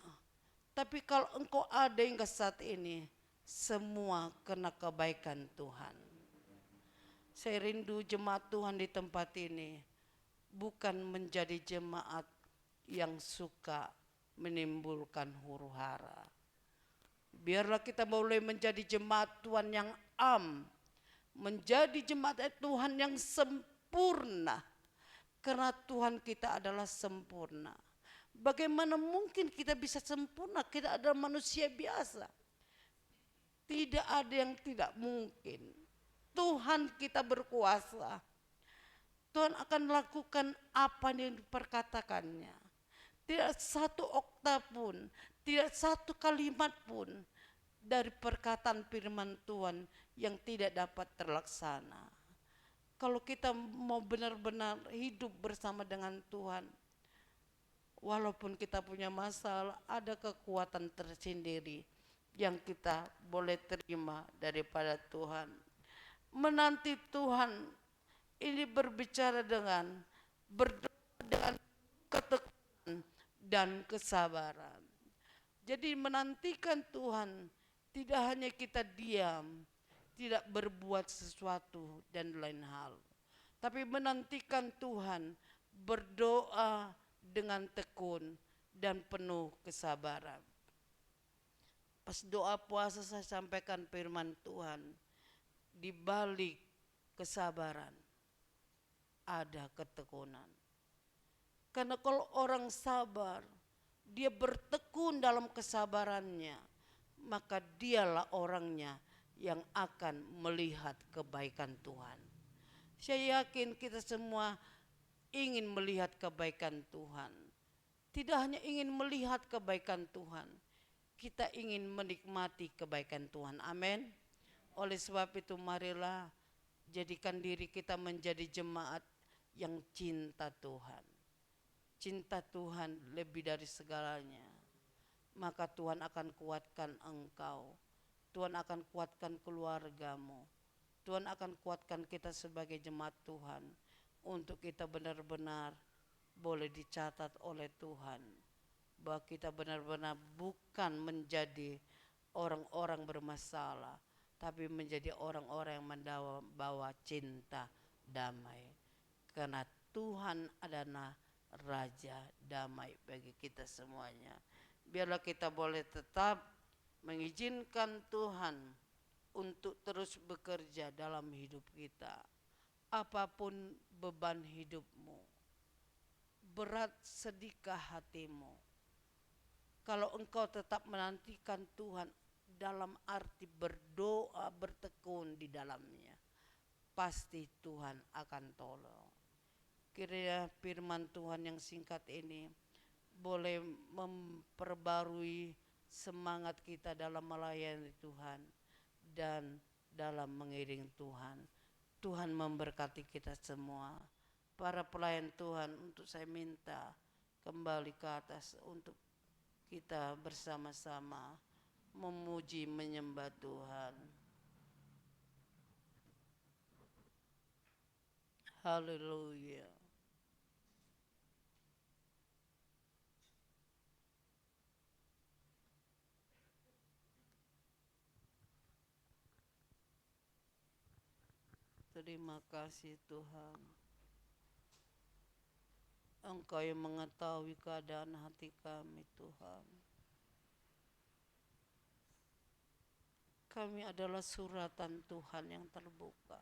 Tapi kalau engkau ada hingga saat ini, semua kena kebaikan Tuhan. Saya rindu jemaat Tuhan di tempat ini bukan menjadi jemaat yang suka menimbulkan huru hara. Biarlah kita boleh menjadi jemaat Tuhan yang menjadi jemaat Tuhan yang sempurna. Karena Tuhan kita adalah sempurna. Bagaimana mungkin kita bisa sempurna? Kita adalah manusia biasa. Tidak ada yang tidak mungkin. Tuhan kita berkuasa. Tuhan akan lakukan apa yang diperkatakannya. Tidak satu oktav pun, tidak satu kalimat pun dari perkataan firman Tuhan yang tidak dapat terlaksana. Kalau kita mau benar-benar hidup bersama dengan Tuhan, walaupun kita punya masalah, ada kekuatan tersendiri yang kita boleh terima daripada Tuhan. Menanti Tuhan ini berbicara dengan berdoa dengan ketekunan dan kesabaran. Jadi menantikan Tuhan tidak hanya kita diam, tidak berbuat sesuatu dan lain hal. Tapi menantikan Tuhan berdoa dengan tekun dan penuh kesabaran. Pas doa puasa saya sampaikan firman Tuhan, di balik kesabaran ada ketekunan. Karena kalau orang sabar, dia bertekun dalam kesabarannya, maka dialah orangnya yang akan melihat kebaikan Tuhan. Saya yakin kita semua ingin melihat kebaikan Tuhan. Tidak hanya ingin melihat kebaikan Tuhan, kita ingin menikmati kebaikan Tuhan. Amin. Oleh sebab itu marilah jadikan diri kita menjadi jemaat yang cinta Tuhan. Cinta Tuhan lebih dari segalanya. Maka Tuhan akan kuatkan engkau. Tuhan akan kuatkan keluargamu. Tuhan akan kuatkan kita sebagai jemaat Tuhan. Untuk kita benar-benar boleh dicatat oleh Tuhan. Bahwa kita benar-benar bukan menjadi orang-orang bermasalah. Tapi menjadi orang-orang yang membawa cinta damai. Karena Tuhan adalah Raja damai bagi kita semuanya. Biarlah kita boleh tetap mengizinkan Tuhan untuk terus bekerja dalam hidup kita. Apapun beban hidupmu, berat sedihkah hatimu, kalau engkau tetap menantikan Tuhan dalam arti berdoa, bertekun di dalamnya, pasti Tuhan akan tolong. Kiranya firman Tuhan yang singkat ini boleh memperbarui semangat kita dalam melayani Tuhan dan dalam mengiring Tuhan. Tuhan memberkati kita semua. Para pelayan Tuhan, untuk saya minta kembali ke atas untuk kita bersama-sama memuji menyembah Tuhan. Haleluya. Terima kasih Tuhan. Engkau yang mengetahui keadaan hati kami Tuhan. Kami adalah suratan Tuhan yang terbuka.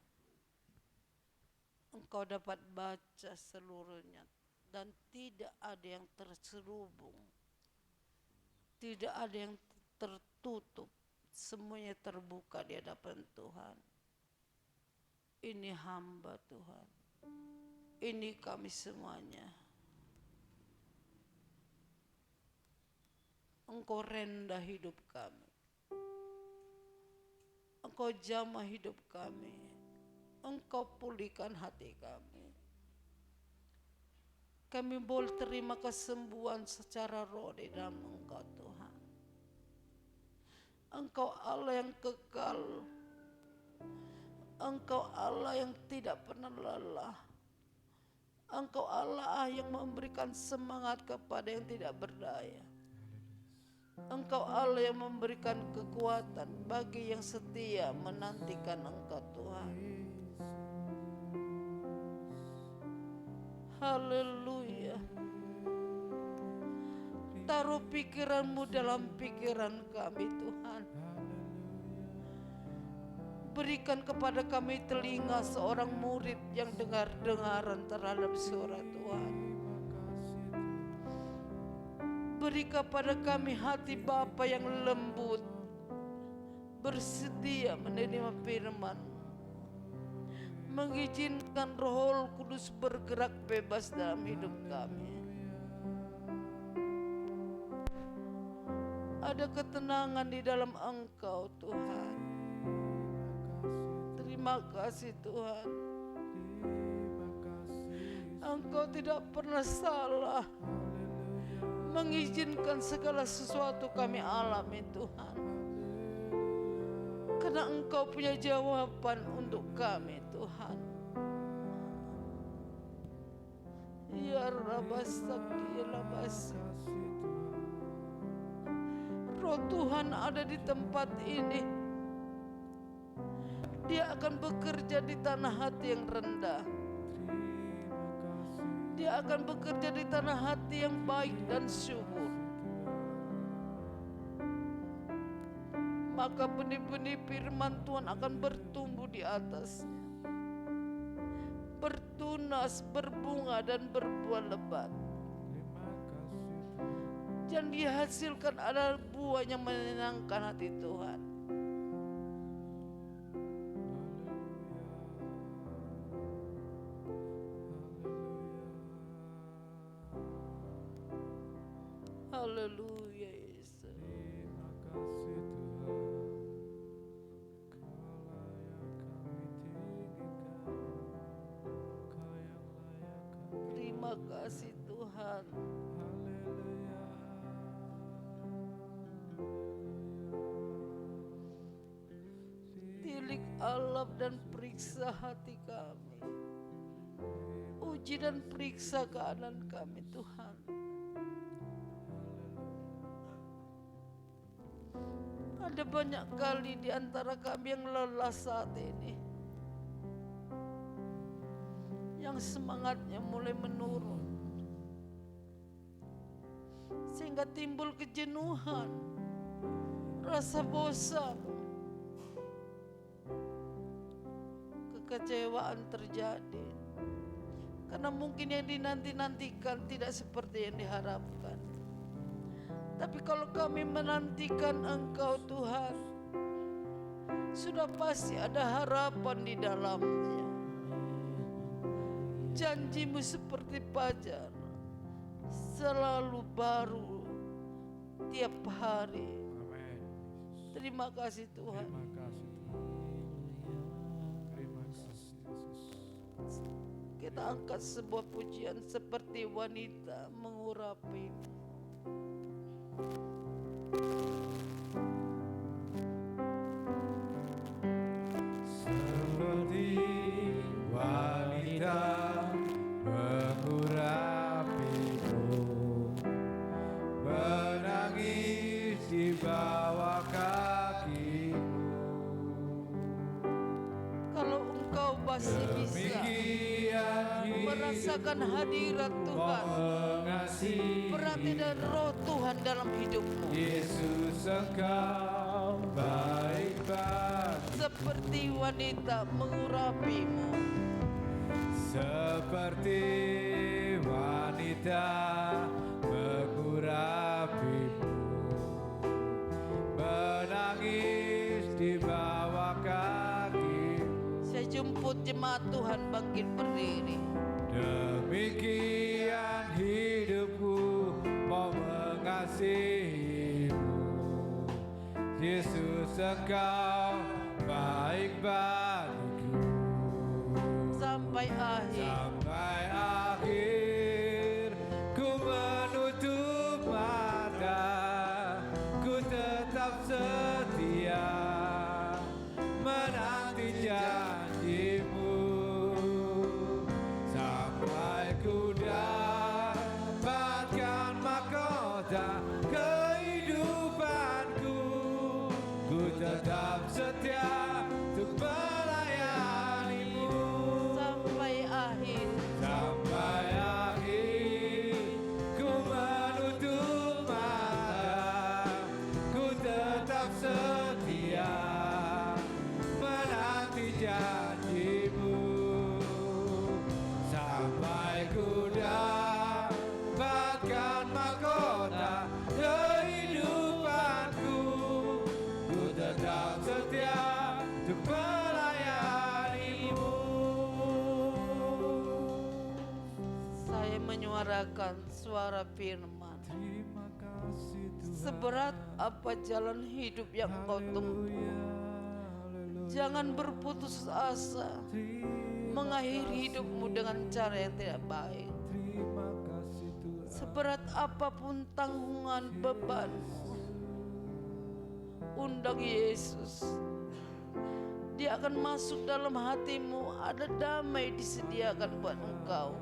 Engkau dapat baca seluruhnya dan tidak ada yang terselubung, tidak ada yang tertutup, semuanya terbuka di hadapan Tuhan. Ini hamba Tuhan, ini kami semuanya. Engkau rendah hidup kami, Engkau jamah hidup kami, Engkau pulihkan hati kami. Kami boleh terima kesembuhan secara roh di dalam Engkau Tuhan. Engkau Allah yang kekal, Engkau Allah yang tidak pernah lelah, Engkau Allah yang memberikan semangat kepada yang tidak berdaya. Engkau Allah yang memberikan kekuatan bagi yang setia menantikan Engkau Tuhan. Haleluya. Taruh pikiran-Mu dalam pikiran kami Tuhan. Berikan kepada kami telinga seorang murid yang dengar-dengaran terhadap suara Tuhan. Beri kepada kami hati Bapa yang lembut, bersedia menerima firman, mengizinkan Roh Kudus bergerak bebas dalam hidup kami. Ada ketenangan di dalam Engkau Tuhan. Terima kasih Tuhan. Engkau tidak pernah salah mengizinkan segala sesuatu kami alami Tuhan, karena Engkau punya jawaban untuk kami Tuhan. Ya Rabasaki ya Rabasi. Roh Tuhan ada di tempat ini. Dia akan bekerja di tanah hati yang rendah. Dia akan bekerja di tanah hati yang baik dan syukur. Maka benih-benih firman Tuhan akan bertumbuh di atasnya, bertunas, berbunga dan berbuah lebat. Dan dihasilkan adalah buah yang menyenangkan hati Tuhan. Haleluya Yesus. Terima kasih Tuhan. Tilik alap dan periksa hati kami. Uji dan periksa keadaan kami Tuhan. Ada banyak kali di antara kami yang lelah saat ini, yang semangatnya mulai menurun, sehingga timbul kejenuhan, rasa bosan, kekecewaan terjadi, karena mungkin yang dinanti-nantikan tidak seperti yang diharapkan. Tapi kalau kami menantikan Engkau Tuhan, sudah pasti ada harapan di dalamnya. Janji-Mu seperti fajar, selalu baru tiap hari. Terima kasih Tuhan. Kita angkat sebuah pujian seperti wanita mengurapi-Mu. Seperti wanita mengurapiku, menangis di bawah kaki-Mu. Kalau Engkau masih bisa merasakan hadirat Tuhan, berarti ada Roh Tuhan dalam hidupmu. Yesus Engkau baik bagi Seperti wanita mengurapi-Mu. seperti wanita mengurapimu, menangis di bawah kakimu. Saya jemput jemaat Tuhan bangkit berdiri. Demikian hidupku mau mengasihimu, Yesus Engkau baik bagiku. Sampai akhir, Sampai akhir ku menutup mata, ku tetap setia menanti janjimu, sampai ku dapatkan mahkota kehidupanku, ku tetap setia untuk melayanimu. sampai akhir, Sampai akhir ku menutup mata, ku tetap setia menanti janjimu, sampai ku dapatkan mahkota kehidupanku, ku tetap setia untuk melayanimu. saya menyuarakan suara firman. Terima kasih Tuhan. Seberat apa jalan hidup yang kau tempuh, jangan berputus asa mengakhiri hidupmu dengan cara yang tidak baik. Terima kasih Tuhan. Seberat apapun tanggungan bebanmu, undang Yesus. Dia akan masuk dalam hatimu, ada damai disediakan buat engkau.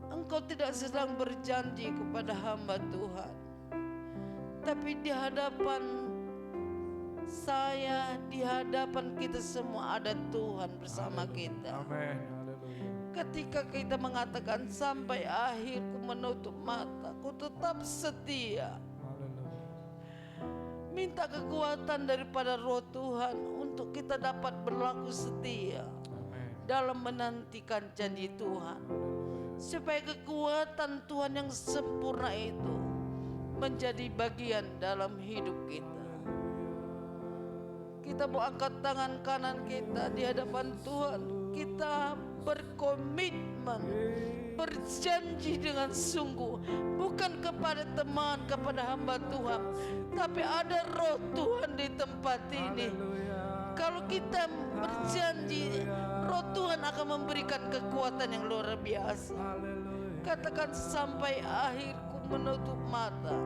Engkau tidak sedang berjanji kepada hamba Tuhan, tapi di hadapan saya, di hadapan kita semua ada Tuhan bersama kita. Amin. Haleluya. Ketika kita mengatakan sampai akhir ku menutup mata, ku tetap setia. Haleluya. Minta kekuatan daripada Roh Tuhan untuk kita dapat berlaku setia Amin. dalam menantikan janji Tuhan. Supaya kekuatan Tuhan yang sempurna itu menjadi bagian dalam hidup kita. Kita mau angkat tangan kanan kita di hadapan Tuhan. Kita berkomitmen, berjanji dengan sungguh, bukan kepada teman, kepada hamba Tuhan, tapi ada Roh Tuhan di tempat ini. Kalau kita berjanji, Roh Tuhan akan memberikan kekuatan yang luar biasa. Katakan sampai akhir ku menutup mata.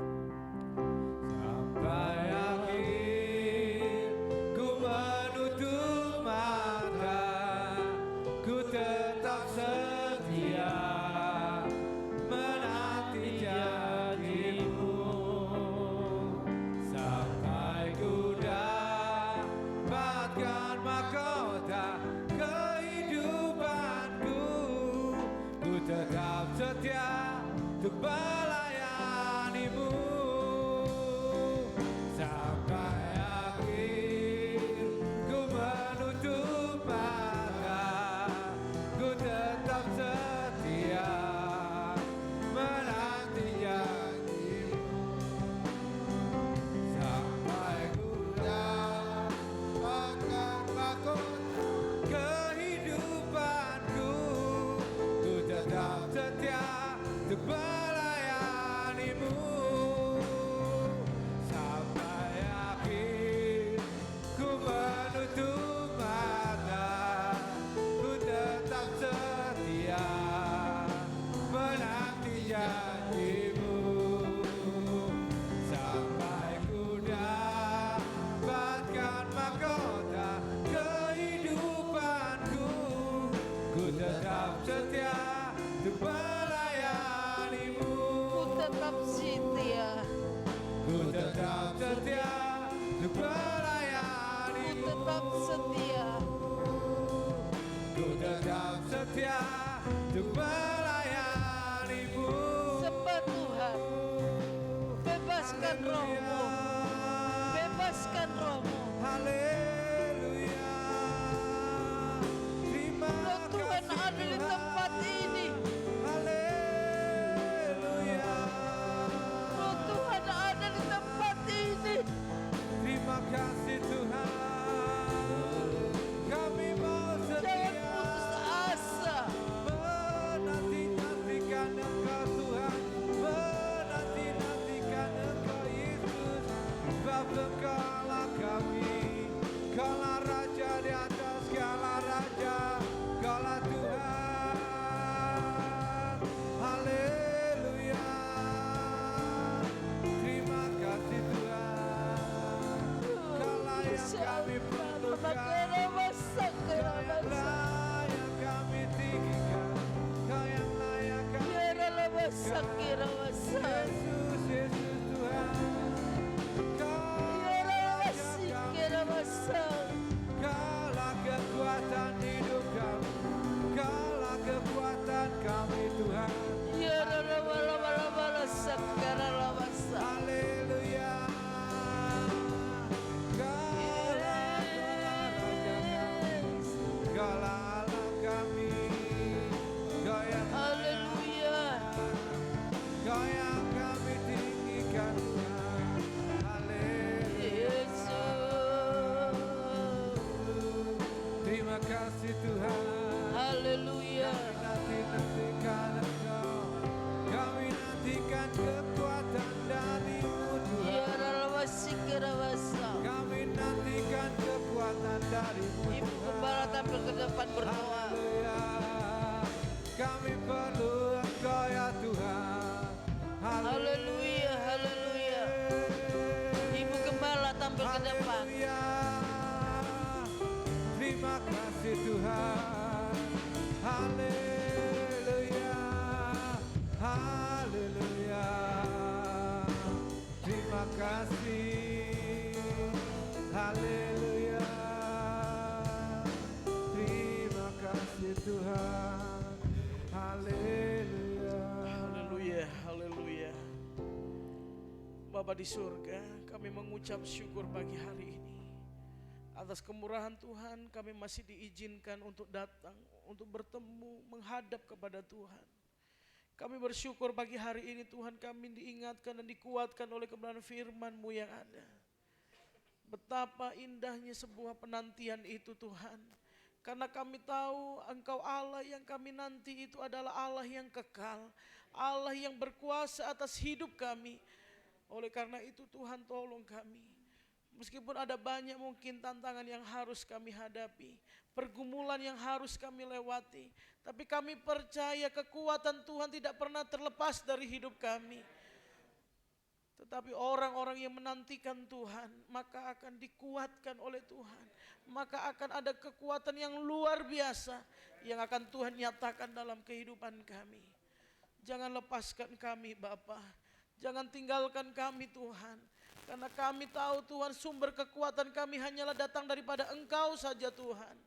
Sampai akhir ku menutup mata, ku tetap setia menanti janjimu, sampai ku dapatkan mahkota kehidupanku, ku tetap setia untuk melayanimu, sampai akhir ku menutup mata, ku tetap setia menanti janjimu, sampai ku dapatkan mahkota kehidupanku, ku tetap setia untuk melayanimu, sampai akhir ku menutup mata, ku tetap setia menanti janjimu, sampai ku dapatkan mahkota kehidupanku, ku tetap setia untuk melayanimu, Ku tetap setia, ku tetap setia untuk ku melayanimu, tetap setia. ku tetap setia untuk melayanimu. Sembah Tuhan, bebaskan rohmu, bebaskan rohmu. Haleluya. Terima Roh raja di atas segala raja, Kaulah Tuhan. Haleluya. Terima kasih Tuhan. Kaulah yang kami perlukan, Kau yang layak kami tinggikan, Kau yang layak kami tinggikan. Yesus, Yesus Tuhan. Kaulah kekuatan hidup kami, Kaulah kekuatan kami Tuhan. Haleluya. Kaulah Raja kami, Kaulah Allah kami, Kau yang Kau yang kami tinggikan Tuhan. Haleluya. Terima kasih Tuhan. Haleluya. Nantikan Engkau, kami nantikan kekuatan dari-Mu Tuhan. Kami nantikan kekuatan dari-Mu Ibu Tuhan. Gembala tampil ke depan berdoa. Haleluya. Kami perlu Engkau ya Tuhan. Haleluya, haleluya. Ibu Gembala tampil ke depan. Haleluya. Terima kasih Tuhan. Haleluya. Haleluya. Terima kasih. Haleluya. Terima kasih Tuhan. Haleluya. Haleluya, haleluya. Bapa di surga, kami mengucap syukur pagi hari ini. Atas kemurahan Tuhan, kami masih diizinkan untuk datang, untuk bertemu, menghadap kepada Tuhan. Kami bersyukur pagi hari ini Tuhan, kami diingatkan dan dikuatkan oleh kebenaran firman-Mu yang ada. Betapa indahnya sebuah penantian itu Tuhan. Karena kami tahu Engkau Allah yang kami nanti itu adalah Allah yang kekal, Allah yang berkuasa atas hidup kami. Oleh karena itu Tuhan tolong kami. Meskipun ada banyak mungkin tantangan yang harus kami hadapi, pergumulan yang harus kami lewati, tapi kami percaya kekuatan Tuhan tidak pernah terlepas dari hidup kami. Tetapi orang-orang yang menantikan Tuhan, maka akan dikuatkan oleh Tuhan. Maka akan ada kekuatan yang luar biasa yang akan Tuhan nyatakan dalam kehidupan kami. Jangan lepaskan kami Bapa, jangan tinggalkan kami Tuhan. Karena kami tahu Tuhan sumber kekuatan kami hanyalah datang daripada Engkau saja Tuhan.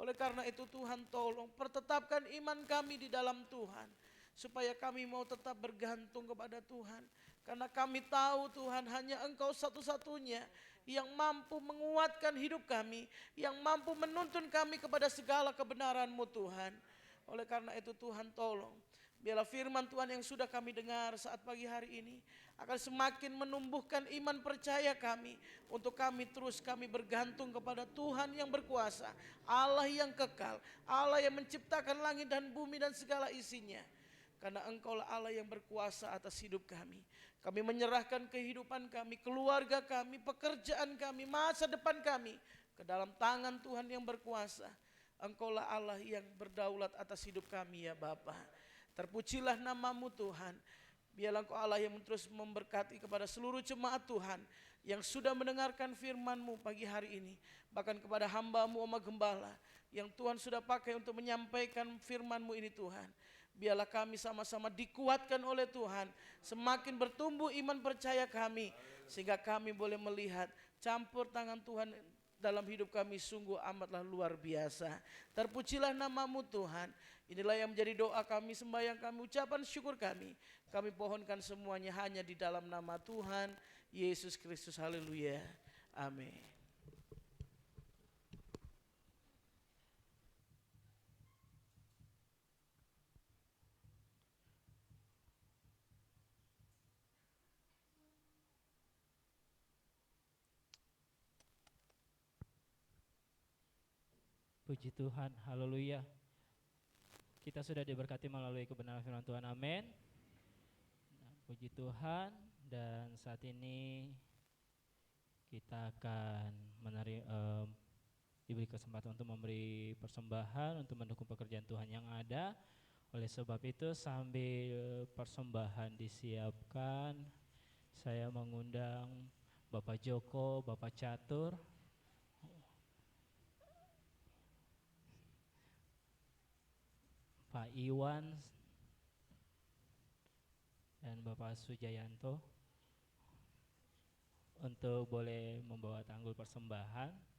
Oleh karena itu Tuhan tolong pertetapkan iman kami di dalam Tuhan. Supaya kami mau tetap bergantung kepada Tuhan. Karena kami tahu Tuhan hanya Engkau satu-satunya yang mampu menguatkan hidup kami. Yang mampu menuntun kami kepada segala kebenaran-Mu Tuhan. Oleh karena itu Tuhan tolong. Biarlah firman Tuhan yang sudah kami dengar saat pagi hari ini akan semakin menumbuhkan iman percaya kami untuk kami bergantung kepada Tuhan yang berkuasa, Allah yang kekal, Allah yang menciptakan langit dan bumi dan segala isinya. Karena Engkaulah Allah yang berkuasa atas hidup kami. Kami menyerahkan kehidupan kami, keluarga kami, pekerjaan kami, masa depan kami ke dalam tangan Tuhan yang berkuasa. Engkaulah Allah yang berdaulat atas hidup kami ya Bapa. Terpujilah nama-Mu Tuhan. Biarlah Engkau Allah yang terus memberkati kepada seluruh jemaat Tuhan yang sudah mendengarkan firman-Mu pagi hari ini. Bahkan kepada hamba-Mu Oma Gembala yang Tuhan sudah pakai untuk menyampaikan firman-Mu ini Tuhan. Biarlah kami sama-sama dikuatkan oleh Tuhan. Semakin bertumbuh iman percaya kami. Sehingga kami boleh melihat campur tangan Tuhan dalam hidup kami sungguh amatlah luar biasa. Terpujilah nama-Mu Tuhan. Inilah yang menjadi doa kami, sembahyang kami, ucapan syukur kami. Kami pohonkan semuanya hanya di dalam nama Tuhan Yesus Kristus. Haleluya. Amin. Puji Tuhan, haleluya. Kita sudah diberkati melalui kebenaran firman Tuhan, amin. Nah, puji Tuhan, dan saat ini kita akan diberi kesempatan untuk memberi persembahan untuk mendukung pekerjaan Tuhan yang ada. Oleh sebab itu sambil persembahan disiapkan, saya mengundang Bapak Joko, Bapak Catur, Pak Iwan, dan Bapak Sujayanto untuk boleh membawa tanggul persembahan.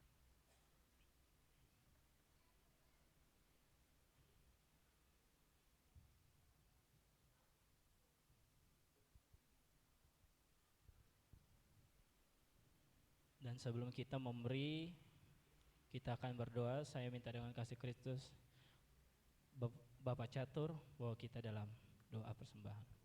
Dan sebelum kita memberi, kita akan berdoa. Saya minta dengan kasih Kristus, Bapak Catur, bawa kita dalam doa persembahan.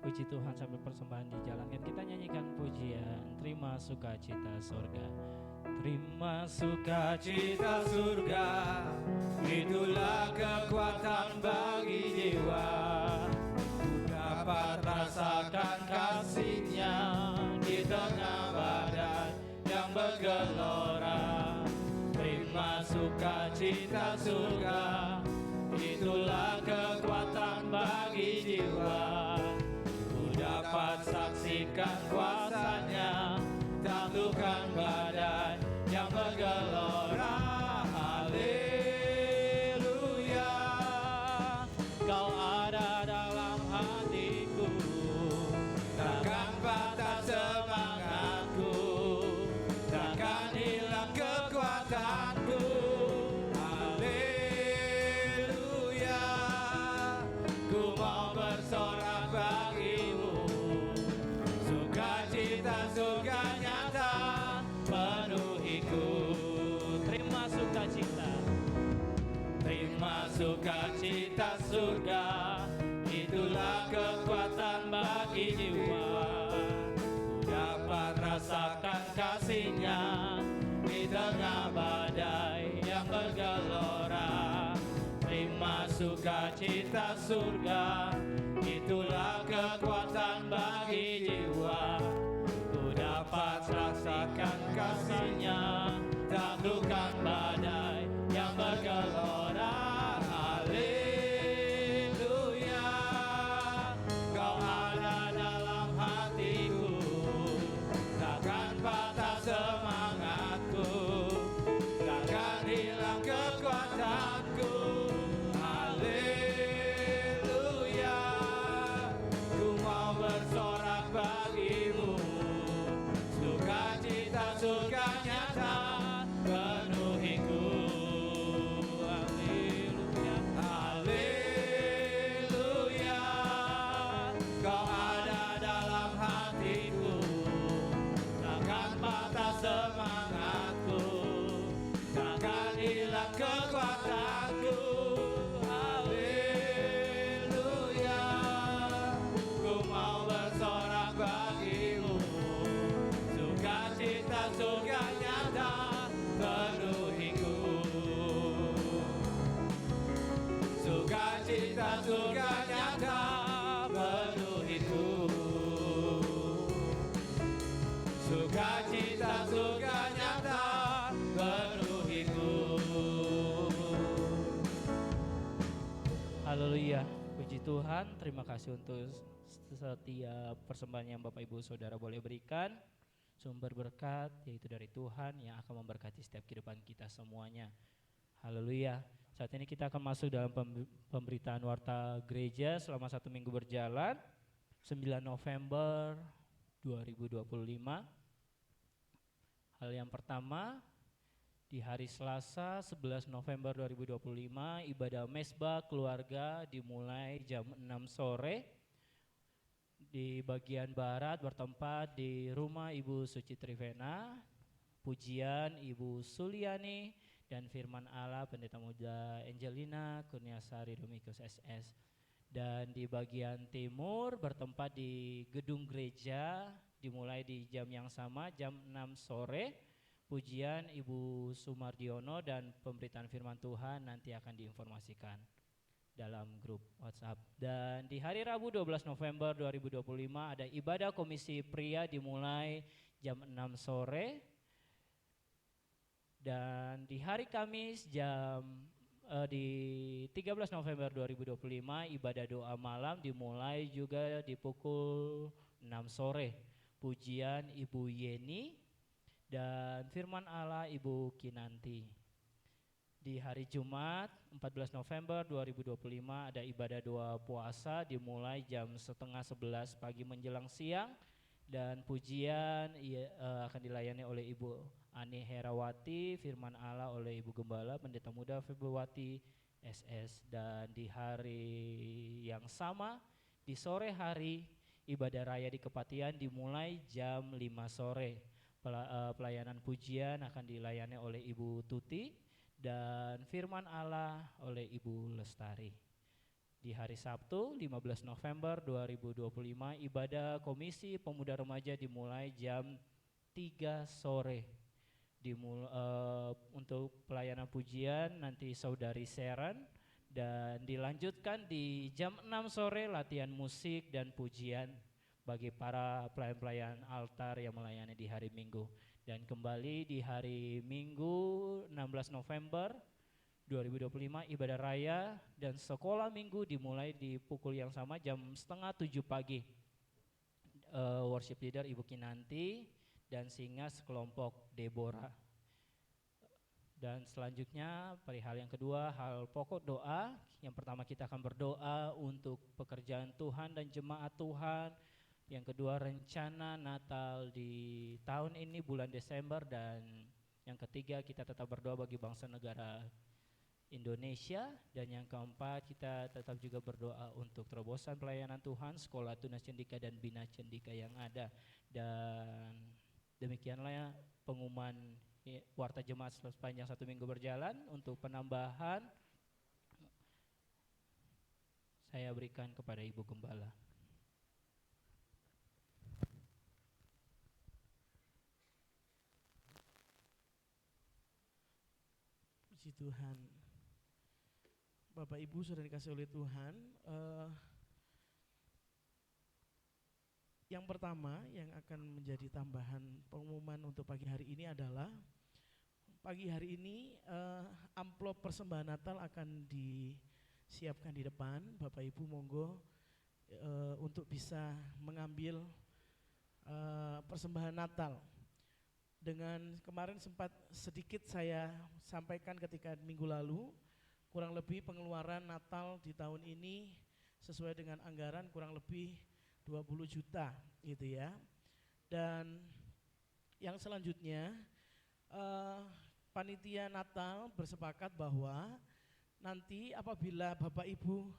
Puji Tuhan, sambil persembahan dijalankan, kita nyanyikan pujian Terima Sukacita Surga. Terima sukacita surga, itulah kekuatan bagi jiwa. Ku dapat rasakan kasih-Nya di tengah badan yang bergelora. Terima sukacita surga, itulah kekuatan bagi jiwa. Dapat saksikan kuasa-Nya, taklukkan badai yang bergelora. Haleluya, Kau ada dalam hatiku, takkan patah semangatku, takkan hilang kekuatanku. Haleluya, ku mau bersorak bagimu. Sukacita surga nyata penuhiku. Terima sukacita, terima sukacita surga, itulah kekuatan bagi jiwa. Ku dapat rasakan kasih-Nya di tengah badai yang bergelora. Terima sukacita surga, itulah kekuatan bagi jiwa. Ku dapat rasakan kasih-Nya, taklukkan badai yang bergelora. Haleluya, Kau ada dalam hatiku, takkan patah semangatku, takkan hilang kekuatanku. Haleluya, ku mau bersorak bagimu. Sukacita surga nyata penuhiku. Haleluya, haleluya, Kau ada dalam hatiku, takkan patah semangatku, takkan hilang kekuatanku. Haleluya, ku mau bersorak bagimu. Sukacita surga nyata penuhiku. Sukacita surga nyata penuhiku. Sukacita surga nyata penuhiku. Haleluya, puji Tuhan. Terima kasih untuk setiap persembahan yang Bapak Ibu Saudara boleh berikan. Sumber berkat yaitu dari Tuhan yang akan memberkati setiap kehidupan kita semuanya. Haleluya. Saat ini kita akan masuk dalam pemberitaan warta gereja selama 1 minggu berjalan, 9 November 2025. Hal yang pertama, Di hari Selasa 11 November 2025 ibadah mesbah keluarga dimulai jam 6 sore. Di bagian barat bertempat di rumah Ibu Suci Trivena, pujian Ibu Suliani, dan firman Allah Pendeta Muda Angelina Kurniasari Domikus SS. Dan di bagian timur bertempat di gedung gereja dimulai di jam yang sama, jam 6 sore. Pujian Ibu Sumardiono dan pemberitaan firman Tuhan nanti akan diinformasikan dalam grup WhatsApp. Dan di hari Rabu 12 November 2025 ada ibadah komisi pria dimulai jam 6 sore. Dan di hari Kamis di 13 November 2025 ibadah doa malam dimulai juga di pukul 6 sore. Pujian Ibu Yeni dan firman Allah Ibu Kinanti. Di hari Jumat 14 November 2025 ada ibadah doa puasa dimulai jam setengah 11 pagi menjelang siang, dan pujian akan dilayani oleh Ibu Ani Herawati, firman Allah oleh Ibu Gembala Pendeta Muda Febriwati SS. Dan di hari yang sama di sore hari ibadah raya di Kepatian dimulai jam 5 sore. Pelayanan pujian akan dilayani oleh Ibu Tuti dan firman Allah oleh Ibu Lestari. Di hari Sabtu 15 November 2025 ibadah Komisi Pemuda Remaja dimulai jam 3 sore. Untuk pelayanan pujian nanti Saudari Sharon, dan dilanjutkan di jam 6 sore latihan musik dan pujian bagi para pelayan-pelayan altar yang melayani di hari Minggu. Dan kembali di hari Minggu 16 November 2025 ibadah raya dan sekolah minggu dimulai di pukul yang sama jam setengah 7 pagi. Worship leader Ibu Kinanti dan singa sekelompok Deborah. Dan selanjutnya perihal yang kedua, hal pokok doa. Yang pertama kita akan berdoa untuk pekerjaan Tuhan dan jemaat Tuhan. Yang kedua rencana Natal di tahun ini bulan Desember, dan yang ketiga kita tetap berdoa bagi bangsa negara Indonesia, dan yang keempat kita tetap juga berdoa untuk terobosan pelayanan Tuhan, sekolah tunas cendika dan bina cendika yang ada. Dan demikianlah pengumuman warta jemaat sepanjang 1 minggu berjalan. Untuk penambahan saya berikan kepada Ibu Gembala. Puji Tuhan. Bapak Ibu sudah dikasih oleh Tuhan. Yang pertama yang akan menjadi tambahan pengumuman untuk pagi hari ini adalah pagi hari ini amplop persembahan Natal akan disiapkan di depan. Bapak Ibu monggo untuk bisa mengambil persembahan Natal. Dengan kemarin sempat sedikit saya sampaikan ketika minggu lalu, kurang lebih pengeluaran Natal di tahun ini sesuai dengan anggaran kurang lebih 20 juta gitu ya. Dan yang selanjutnya panitia Natal bersepakat bahwa nanti apabila Bapak Ibu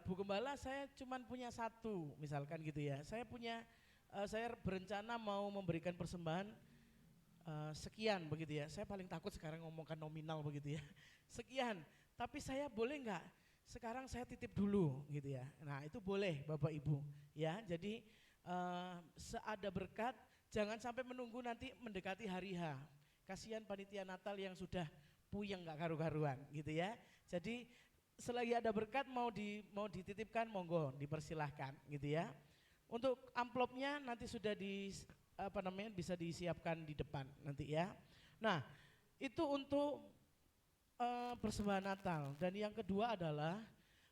Bu Gembala, saya cuma punya satu misalkan gitu ya, saya berencana mau memberikan persembahan sekian begitu ya. Saya paling takut sekarang ngomongkan nominal begitu ya. Sekian, tapi saya boleh enggak sekarang saya titip dulu gitu ya. Nah itu boleh Bapak Ibu ya. Jadi seada berkat, jangan sampai menunggu nanti mendekati hari H. Kasihan panitia Natal yang sudah puyeng enggak karu-karuan gitu ya. Jadi selagi ada berkat mau dititipkan monggo dipersilahkan gitu ya. Untuk amplopnya nanti sudah bisa disiapkan di depan nanti ya. Nah, itu untuk persembahan Natal. Dan yang kedua adalah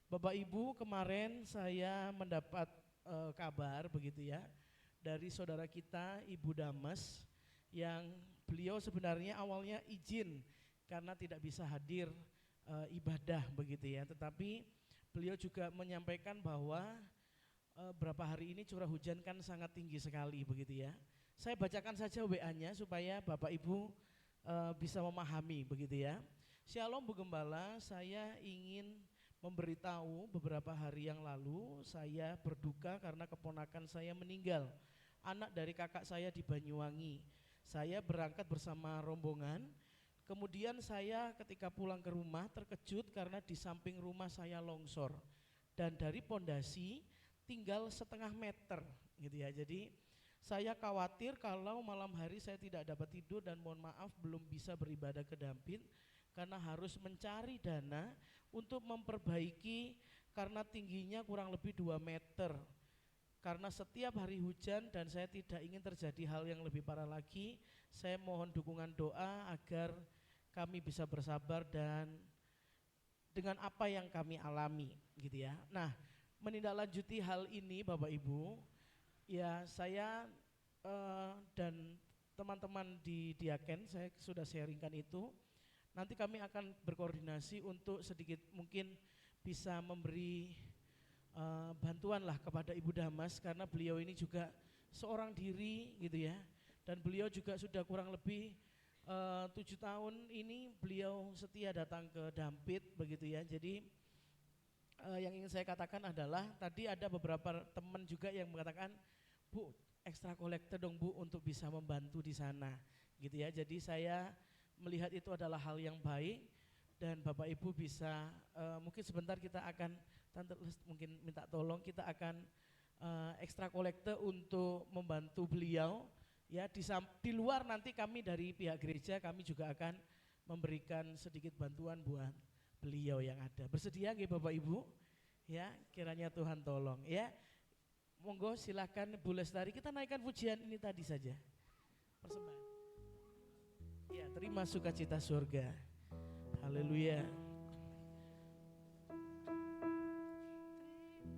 Bapak Ibu, kemarin saya mendapat kabar begitu ya dari saudara kita Ibu Dames, yang beliau sebenarnya awalnya izin karena tidak bisa hadir ibadah begitu ya. Tetapi beliau juga menyampaikan bahwa berapa hari ini curah hujan kan sangat tinggi sekali begitu ya. Saya bacakan saja WA-nya supaya Bapak Ibu bisa memahami begitu ya. Shalom Bu Gembala, saya ingin memberitahu beberapa hari yang lalu saya berduka karena keponakan saya meninggal, anak dari kakak saya di Banyuwangi. Saya berangkat bersama rombongan, kemudian saya ketika pulang ke rumah terkejut karena di samping rumah saya longsor dan dari pondasi tinggal setengah meter gitu ya. Jadi saya khawatir kalau malam hari saya tidak dapat tidur dan mohon maaf belum bisa beribadah ke Dampit karena harus mencari dana untuk memperbaiki karena tingginya kurang lebih 2 meter. Karena setiap hari hujan dan saya tidak ingin terjadi hal yang lebih parah lagi, saya mohon dukungan doa agar kami bisa bersabar dan dengan apa yang kami alami gitu ya. Nah, menindaklanjuti hal ini Bapak Ibu, ya saya dan teman-teman di Diaken saya sudah sharingkan itu. Nanti kami akan berkoordinasi untuk sedikit mungkin bisa memberi bantuan lah kepada Ibu Damas karena beliau ini juga seorang diri gitu ya. Dan beliau juga sudah kurang lebih 7 tahun ini beliau setia datang ke Dampit begitu ya. Jadi yang ingin saya katakan adalah tadi ada beberapa teman juga yang mengatakan, Bu, ekstra kolektor dong Bu untuk bisa membantu di sana gitu ya. Jadi saya melihat itu adalah hal yang baik dan Bapak Ibu bisa mungkin sebentar kita akan Tante mungkin minta tolong kita akan ekstra kolektor untuk membantu beliau ya. Di luar nanti kami dari pihak gereja kami juga akan memberikan sedikit bantuan buat beliau yang ada. Bersedia nggih Bapak Ibu? Ya, kiranya Tuhan tolong ya. Monggo silakan Bu Lestari, kita naikkan pujian ini tadi saja. Persembahan. Ya, terima sukacita surga. Haleluya.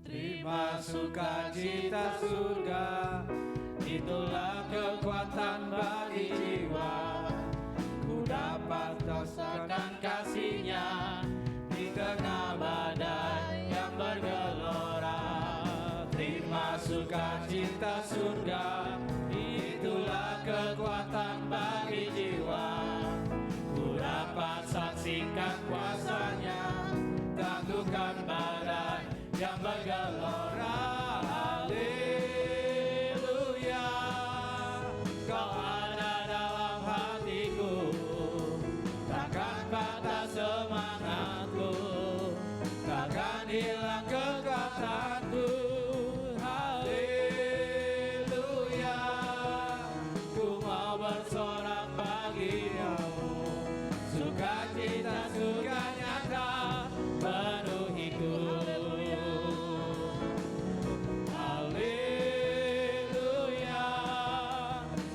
Terima sukacita surga, itulah kekuatan bagi jiwa. Ku dapat rasakan kasih-Nya di tengah badai yang bergelora. Terima sukacita surga, itulah kekuatan bagi jiwa. Ku dapat saksikan kuasa-Nya, tangguhkan badai yang bergelora. Haleluya, Kau ada dalam hatiku, takkan patah semangatku, takkan hilang kekuatanku. Haleluya, ku mau bersorak bagimu, sukacita surga nyata penuhiku. Haleluya,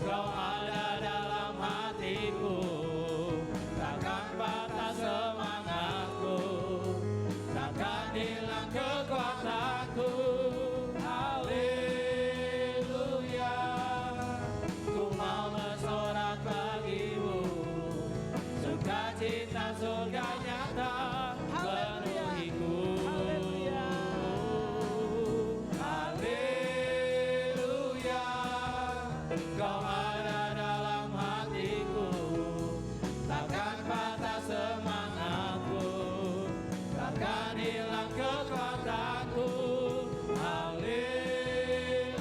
Kau ada dalam hatiku, takkan patah semangatku, takkan hilang kekuatanku. Haleluya, ku mau bersorak bagimu, sukacita surga nyata penuhiku. Haleluya, Kau ada dalam hatiku, takkan patah semangatku, takkan hilang kekuatanku. Haleluya,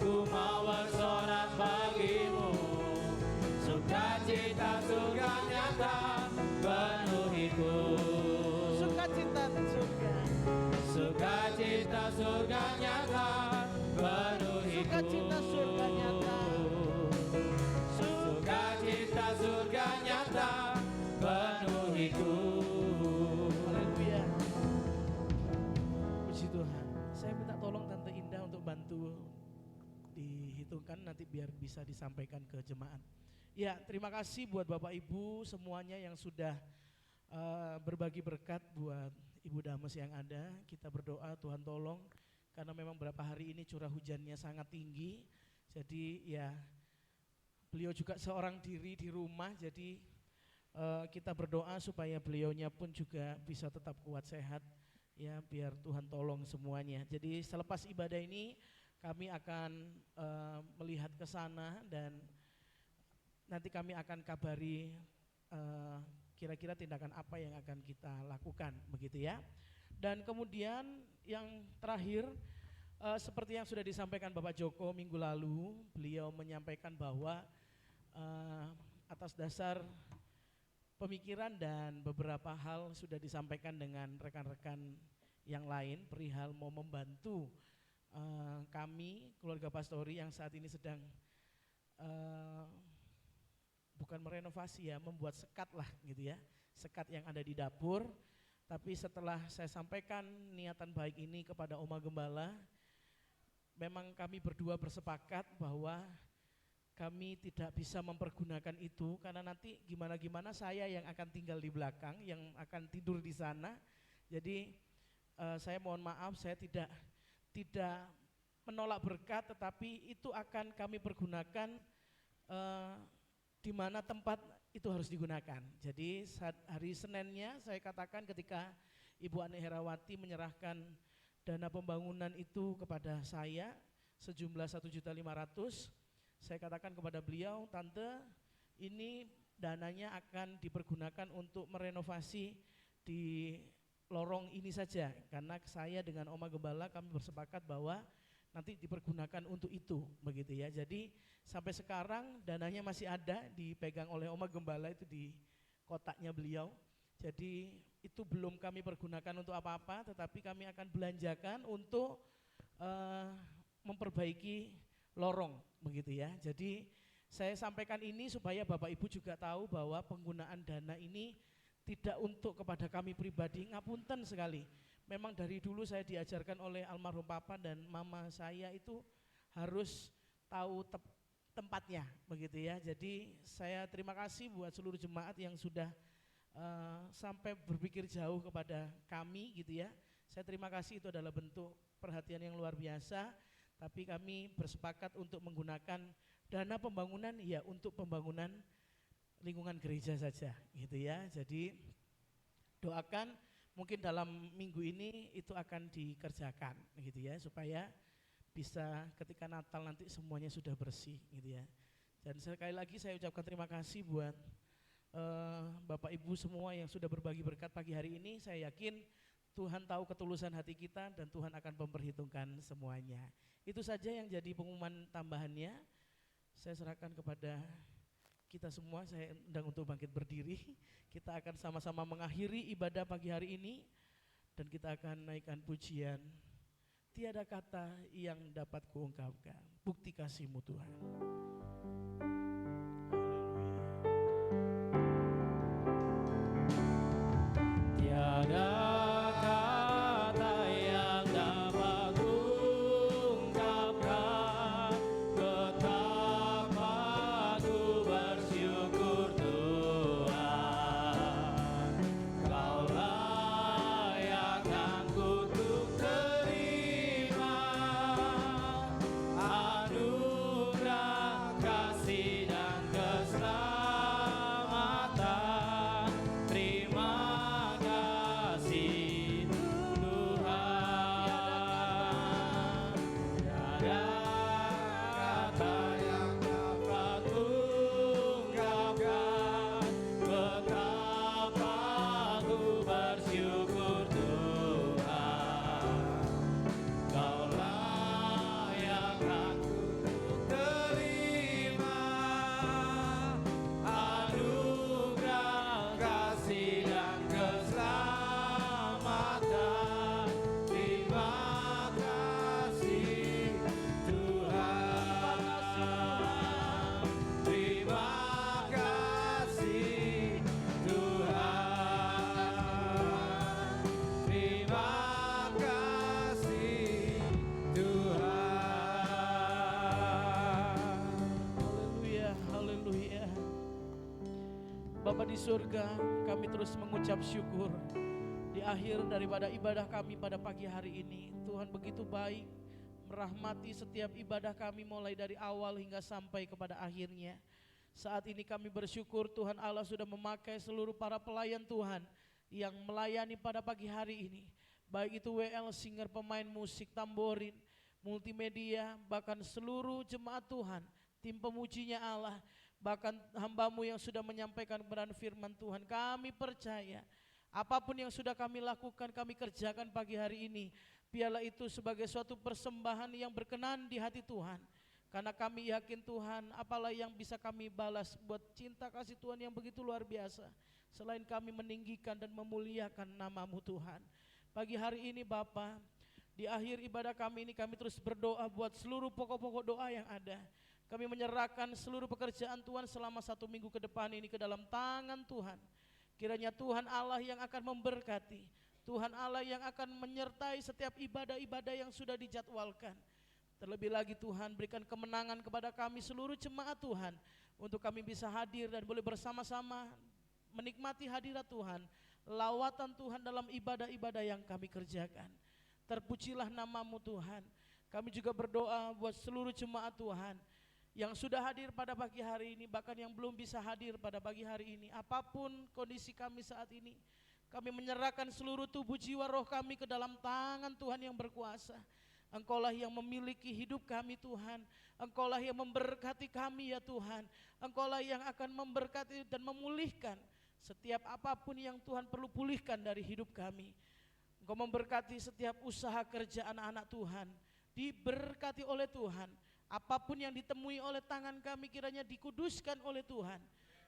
ku mau bersorak bagimu, sukacita surga nyata penuhiku. Sukacita surga. Sukacita surga nyata penuhiku. Sukacita surga nyata. Sukacita surga nyata penuhiku. Haleluya. Puji Tuhan. Saya minta tolong Tante Indah untuk bantu dihitungkan nanti biar bisa disampaikan ke jemaat. Ya, terima kasih buat Bapak Ibu semuanya yang sudah berbagi berkat buat Ibu Dames yang ada. Kita berdoa Tuhan tolong karena memang beberapa hari ini curah hujannya sangat tinggi. Jadi ya beliau juga seorang diri di rumah, jadi kita berdoa supaya beliaunya pun juga bisa tetap kuat sehat ya, biar Tuhan tolong semuanya. Jadi selepas ibadah ini kami akan melihat ke sana dan nanti kami akan kabari kira-kira tindakan apa yang akan kita lakukan, begitu ya. Dan kemudian yang terakhir, seperti yang sudah disampaikan Bapak Joko minggu lalu, beliau menyampaikan bahwa atas dasar pemikiran dan beberapa hal sudah disampaikan dengan rekan-rekan yang lain perihal mau membantu kami keluarga Pastori yang saat ini sedang bukan merenovasi ya, membuat sekat lah gitu ya, sekat yang ada di dapur. Tapi setelah saya sampaikan niatan baik ini kepada Oma Gembala, memang kami berdua bersepakat bahwa kami tidak bisa mempergunakan itu karena nanti gimana-gimana saya yang akan tinggal di belakang, yang akan tidur di sana. Jadi saya mohon maaf, saya tidak menolak berkat, tetapi itu akan kami pergunakan di mana tempat itu harus digunakan. Jadi saat hari Seninnya saya katakan ketika Ibu Ani Herawati menyerahkan dana pembangunan itu kepada saya sejumlah 1.500.000, saya katakan kepada beliau, Tante, ini dananya akan dipergunakan untuk merenovasi di lorong ini saja, karena saya dengan Oma Gembala kami bersepakat bahwa nanti dipergunakan untuk itu, begitu ya. Jadi sampai sekarang dananya masih ada dipegang oleh Oma Gembala itu di kotaknya beliau. Jadi itu belum kami pergunakan untuk apa-apa, tetapi kami akan belanjakan untuk memperbaiki lorong, begitu ya. Jadi saya sampaikan ini supaya Bapak Ibu juga tahu bahwa penggunaan dana ini tidak untuk kepada kami pribadi, ngapunten sekali. Memang dari dulu saya diajarkan oleh almarhum Papa dan Mama saya itu harus tahu tempatnya, begitu ya. Jadi saya terima kasih buat seluruh jemaat yang sudah sampai berpikir jauh kepada kami, gitu ya. Saya terima kasih, itu adalah bentuk perhatian yang luar biasa. Tapi kami bersepakat untuk menggunakan dana pembangunan ya untuk pembangunan lingkungan gereja saja, gitu ya. Jadi doakan mungkin dalam minggu ini itu akan dikerjakan, gitu ya, supaya bisa ketika Natal nanti semuanya sudah bersih, gitu ya. Dan sekali lagi saya ucapkan terima kasih buat Bapak Ibu semua yang sudah berbagi berkat pagi hari ini. Saya yakin Tuhan tahu ketulusan hati kita dan Tuhan akan memperhitungkan semuanya. Itu saja yang jadi pengumuman tambahannya. Saya serahkan kepada kita semua, saya undang untuk bangkit berdiri. Kita akan sama-sama mengakhiri ibadah pagi hari ini dan kita akan naikkan pujian tiada kata yang dapat kuungkapkan, bukti kasih-Mu Tuhan. Tiada kata yang dapat kuungkapkan betapa ku bersyukur Tuhan. Kau layak untuk terima anugerah kasih dan keselamatan. Terima kasih Tuhan. Tiada kata yang dapat kuungkapkan betapa ku bersyukur Tuhan. Kau layak untuk terima anugerah kasih dan keselamatan. Terima kasih Tuhan. Terima kasih Tuhan. Terima kasih Tuhan. Haleluya, haleluya. Bapa di surga, kami terus mengucap syukur di akhir daripada ibadah kami pada pagi hari ini. Tuhan begitu baik, merahmati setiap ibadah kami mulai dari awal hingga sampai kepada akhirnya. Saat ini kami bersyukur Tuhan Allah sudah memakai seluruh para pelayan Tuhan yang melayani pada pagi hari ini. Baik itu WL, singer, pemain musik, tamborin, multimedia, bahkan seluruh jemaat Tuhan, tim pemujinya Allah. Bahkan hamba-Mu yang sudah menyampaikan kebenaran firman Tuhan, kami percaya apapun yang sudah kami lakukan, kami kerjakan pagi hari ini, biarlah itu sebagai suatu persembahan yang berkenan di hati Tuhan. Karena kami yakin Tuhan, apalah yang bisa kami balas buat cinta kasih Tuhan yang begitu luar biasa, selain kami meninggikan dan memuliakan nama-Mu Tuhan. Pagi hari ini Bapa, di akhir ibadah kami ini kami terus berdoa buat seluruh pokok-pokok doa yang ada. Kami menyerahkan seluruh pekerjaan Tuhan selama 1 minggu ke depan ini ke dalam tangan Tuhan. Kiranya Tuhan Allah yang akan memberkati, Tuhan Allah yang akan menyertai setiap ibadah-ibadah yang sudah dijadwalkan. Terlebih lagi Tuhan, berikan kemenangan kepada kami seluruh jemaat Tuhan, untuk kami bisa hadir dan boleh bersama-sama menikmati hadirat Tuhan, lawatan Tuhan dalam ibadah-ibadah yang kami kerjakan. Terpujilah nama-Mu Tuhan. Kami juga berdoa buat seluruh jemaat Tuhan yang sudah hadir pada pagi hari ini, bahkan yang belum bisa hadir pada pagi hari ini. Apapun kondisi kami saat ini, kami menyerahkan seluruh tubuh jiwa roh kami ke dalam tangan Tuhan yang berkuasa. Engkaulah yang memiliki hidup kami Tuhan, Engkaulah yang memberkati kami ya Tuhan, Engkaulah yang akan memberkati dan memulihkan setiap apapun yang Tuhan perlu pulihkan dari hidup kami. Engkau memberkati setiap usaha kerja anak-anak Tuhan, diberkati oleh Tuhan. Apapun yang ditemui oleh tangan kami kiranya dikuduskan oleh Tuhan,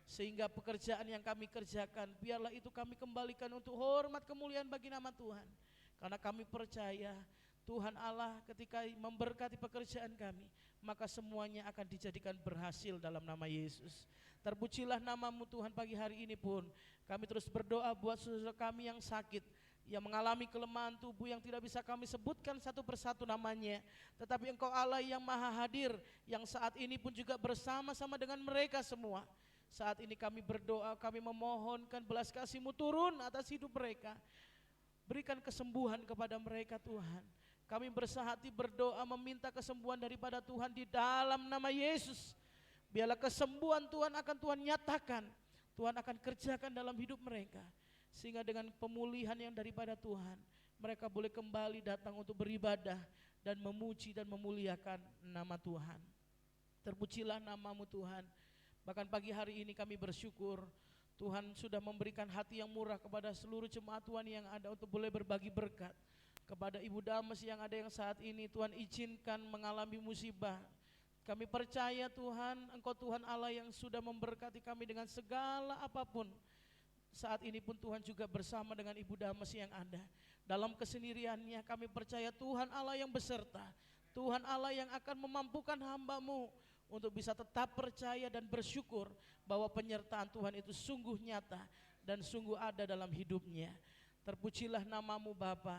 sehingga pekerjaan yang kami kerjakan biarlah itu kami kembalikan untuk hormat kemuliaan bagi nama Tuhan. Karena kami percaya Tuhan Allah ketika memberkati pekerjaan kami, maka semuanya akan dijadikan berhasil dalam nama Yesus. Terpujilah nama-Mu Tuhan. Pagi hari ini pun kami terus berdoa buat saudara kami yang sakit, yang mengalami kelemahan tubuh yang tidak bisa kami sebutkan satu persatu namanya, tetapi Engkau Allah yang maha hadir, yang saat ini pun juga bersama-sama dengan mereka semua. Saat ini kami berdoa, kami memohonkan belas kasih-Mu turun atas hidup mereka. Berikan kesembuhan kepada mereka Tuhan. Kami bersahati berdoa meminta kesembuhan daripada Tuhan di dalam nama Yesus. Biarlah kesembuhan Tuhan akan Tuhan nyatakan, Tuhan akan kerjakan dalam hidup mereka, sehingga dengan pemulihan yang daripada Tuhan, mereka boleh kembali datang untuk beribadah dan memuji dan memuliakan nama Tuhan. Terpujilah nama-Mu Tuhan. Bahkan pagi hari ini kami bersyukur Tuhan sudah memberikan hati yang murah kepada seluruh jemaat Tuhan yang ada untuk boleh berbagi berkat. Kepada Ibu Dames yang ada yang saat ini Tuhan izinkan mengalami musibah, kami percaya Tuhan, Engkau Tuhan Allah yang sudah memberkati kami dengan segala apapun. Saat ini pun Tuhan juga bersama dengan Ibu Dames yang ada. Dalam kesendiriannya kami percaya Tuhan Allah yang beserta, Tuhan Allah yang akan memampukan hamba-Mu untuk bisa tetap percaya dan bersyukur bahwa penyertaan Tuhan itu sungguh nyata dan sungguh ada dalam hidupnya. Terpujilah nama-Mu Bapa.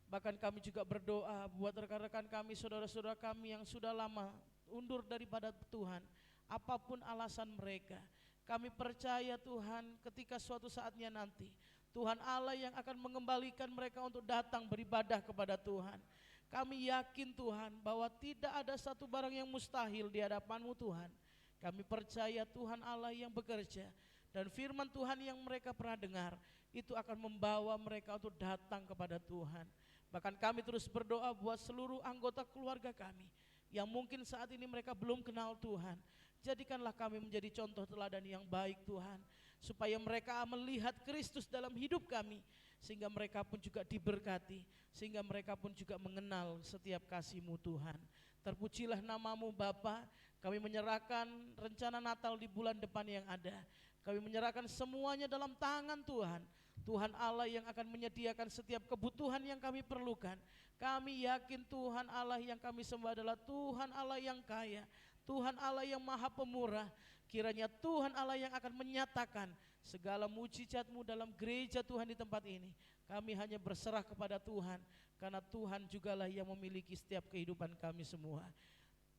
Bahkan kami juga berdoa buat rekan-rekan kami, saudara-saudara kami yang sudah lama undur daripada Tuhan, apapun alasan mereka. Kami percaya Tuhan ketika suatu saatnya nanti Tuhan Allah yang akan mengembalikan mereka untuk datang beribadah kepada Tuhan. Kami yakin Tuhan bahwa tidak ada satu barang yang mustahil di hadapan-Mu Tuhan. Kami percaya Tuhan Allah yang bekerja, dan firman Tuhan yang mereka pernah dengar itu akan membawa mereka untuk datang kepada Tuhan. Bahkan kami terus berdoa buat seluruh anggota keluarga kami yang mungkin saat ini mereka belum kenal Tuhan. Jadikanlah kami menjadi contoh teladan yang baik Tuhan, supaya mereka melihat Kristus dalam hidup kami, sehingga mereka pun juga diberkati, sehingga mereka pun juga mengenal setiap kasih-Mu Tuhan. Terpujilah nama-Mu Bapa. Kami menyerahkan rencana Natal di bulan depan yang ada, kami menyerahkan semuanya dalam tangan Tuhan. Tuhan Allah yang akan menyediakan setiap kebutuhan yang kami perlukan. Kami yakin Tuhan Allah yang kami sembah adalah Tuhan Allah yang kaya, Tuhan Allah yang maha pemurah. Kiranya Tuhan Allah yang akan menyatakan segala mujizat-Mu dalam gereja Tuhan di tempat ini. Kami hanya berserah kepada Tuhan, karena Tuhan jugalah yang memiliki setiap kehidupan kami semua.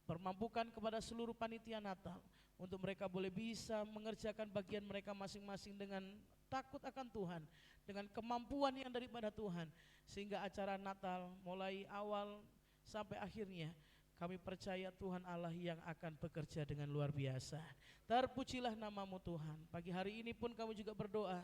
Permampukan kepada seluruh panitia Natal untuk mereka boleh bisa mengerjakan bagian mereka masing-masing dengan takut akan Tuhan, dengan kemampuan yang daripada Tuhan, sehingga acara Natal mulai awal sampai akhirnya kami percaya Tuhan Allah yang akan bekerja dengan luar biasa. Terpujilah nama-Mu Tuhan. Pagi hari ini pun kami juga berdoa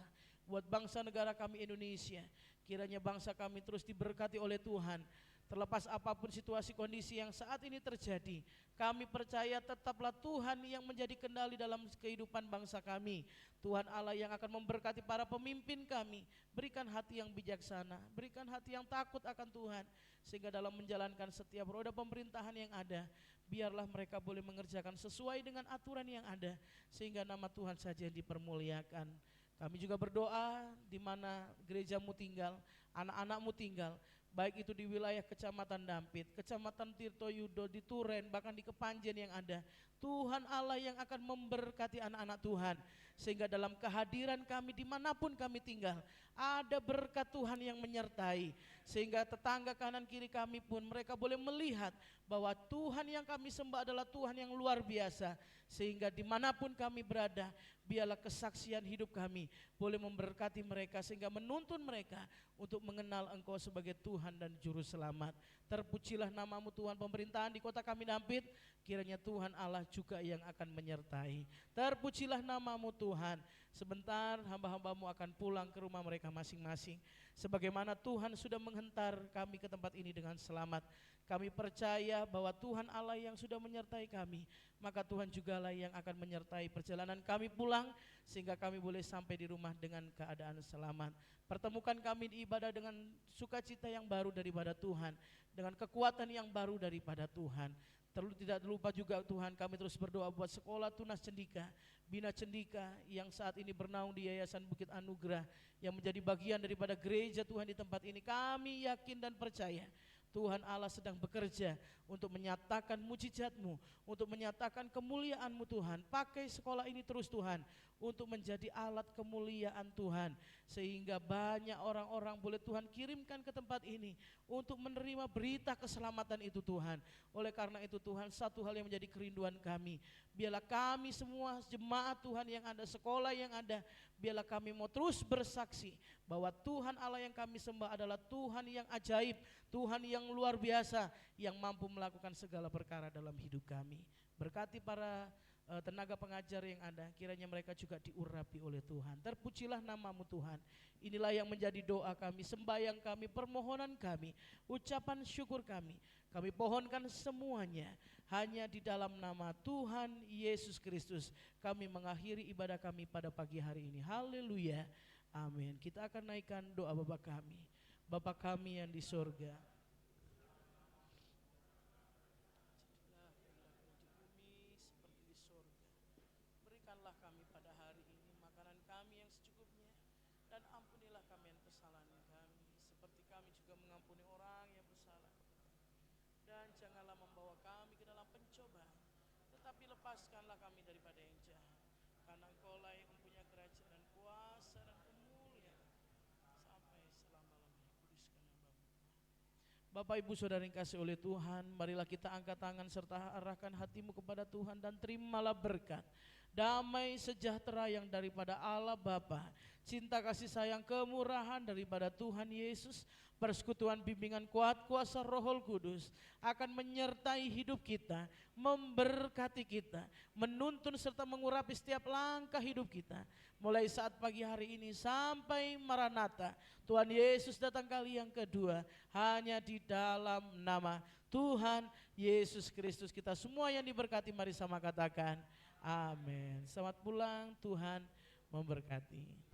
buat bangsa negara kami Indonesia. Kiranya bangsa kami terus diberkati oleh Tuhan. Terlepas apapun situasi kondisi yang saat ini terjadi, kami percaya tetaplah Tuhan yang menjadi kendali dalam kehidupan bangsa kami. Tuhan Allah yang akan memberkati para pemimpin kami. Berikan hati yang bijaksana, berikan hati yang takut akan Tuhan, sehingga dalam menjalankan setiap roda pemerintahan yang ada, biarlah mereka boleh mengerjakan sesuai dengan aturan yang ada, sehingga nama Tuhan saja yang dipermuliakan. Kami juga berdoa di mana gerejamu tinggal, anak-anakmu tinggal, baik itu di wilayah Kecamatan Dampit, Kecamatan Tirtoyudo, di Turen, bahkan di Kepanjen yang ada. Tuhan Allah yang akan memberkati anak-anak Tuhan, sehingga dalam kehadiran kami dimanapun kami tinggal, ada berkat Tuhan yang menyertai, sehingga tetangga kanan kiri kami pun mereka boleh melihat bahwa Tuhan yang kami sembah adalah Tuhan yang luar biasa, sehingga dimanapun kami berada, biarlah kesaksian hidup kami boleh memberkati mereka, sehingga menuntun mereka untuk mengenal Engkau sebagai Tuhan dan Juru Selamat. Terpujilah namamu Tuhan. Pemerintahan di kota kami Dampit, kiranya Tuhan Allah juga yang akan menyertai. Terpujilah namamu Tuhan. Sebentar hamba-hambamu akan pulang ke rumah mereka masing-masing, sebagaimana Tuhan sudah menghentar kami ke tempat ini dengan selamat. Kami percaya bahwa Tuhan Allah yang sudah menyertai kami, maka Tuhan jugalah yang akan menyertai perjalanan kami pulang, sehingga kami boleh sampai di rumah dengan keadaan selamat. Pertemukan kami di ibadah dengan sukacita yang baru daripada Tuhan, dengan kekuatan yang baru daripada Tuhan. Tidak lupa juga Tuhan, kami terus berdoa buat sekolah Tunas Cendika, Bina Cendika yang saat ini bernaung di Yayasan Bukit Anugerah, yang menjadi bagian daripada gereja Tuhan di tempat ini. Kami yakin dan percaya Tuhan Allah sedang bekerja untuk menyatakan mujizat-Mu, untuk menyatakan kemuliaan-Mu Tuhan. Pakai sekolah ini terus Tuhan untuk menjadi alat kemuliaan Tuhan, sehingga banyak orang-orang boleh Tuhan kirimkan ke tempat ini untuk menerima berita keselamatan itu Tuhan. Oleh karena itu Tuhan, satu hal yang menjadi kerinduan kami, biarlah kami semua jemaat Tuhan yang ada, sekolah yang ada, biarlah kami mau terus bersaksi bahwa Tuhan Allah yang kami sembah adalah Tuhan yang ajaib, Tuhan yang luar biasa, yang mampu melakukan segala perkara dalam hidup kami. Berkati para tenaga pengajar yang ada, kiranya mereka juga diurapi oleh Tuhan. Terpujilah namamu Tuhan. Inilah yang menjadi doa kami, sembahyang kami, permohonan kami, ucapan syukur kami. Kami pohonkan semuanya hanya di dalam nama Tuhan Yesus Kristus. Kami mengakhiri ibadah kami pada pagi hari ini. Haleluya, amin. Kita akan naikkan doa Bapa kami. Bapa kami yang di sorga, kami pada hari ini makanan kami yang secukupnya, dan ampunilah kami yang kesalahan kami, seperti kami juga mengampuni orang yang bersalah kepada kami. Dan janganlah membawa kami ke dalam pencobaan, tetapi lepaskanlah kami daripada yang jahat, karena Engkau-lah yang mempunyai kerajaan dan kuasa dan kemuliaan sampai selama-lamanya. Kuduskan nama-Mu Tuhan. Bapak Ibu Saudara yang kasih oleh Tuhan, marilah kita angkat tangan serta arahkan hatimu kepada Tuhan dan terimalah berkat, damai sejahtera yang daripada Allah Bapa, cinta kasih sayang kemurahan daripada Tuhan Yesus, persekutuan bimbingan kuat kuasa Roh Kudus akan menyertai hidup kita, memberkati kita, menuntun serta mengurapi setiap langkah hidup kita, mulai saat pagi hari ini sampai Maranatha Tuhan Yesus datang kali yang kedua, hanya di dalam nama Tuhan Yesus Kristus. Kita semua yang diberkati, mari sama katakan amin. Selamat pulang, Tuhan memberkati.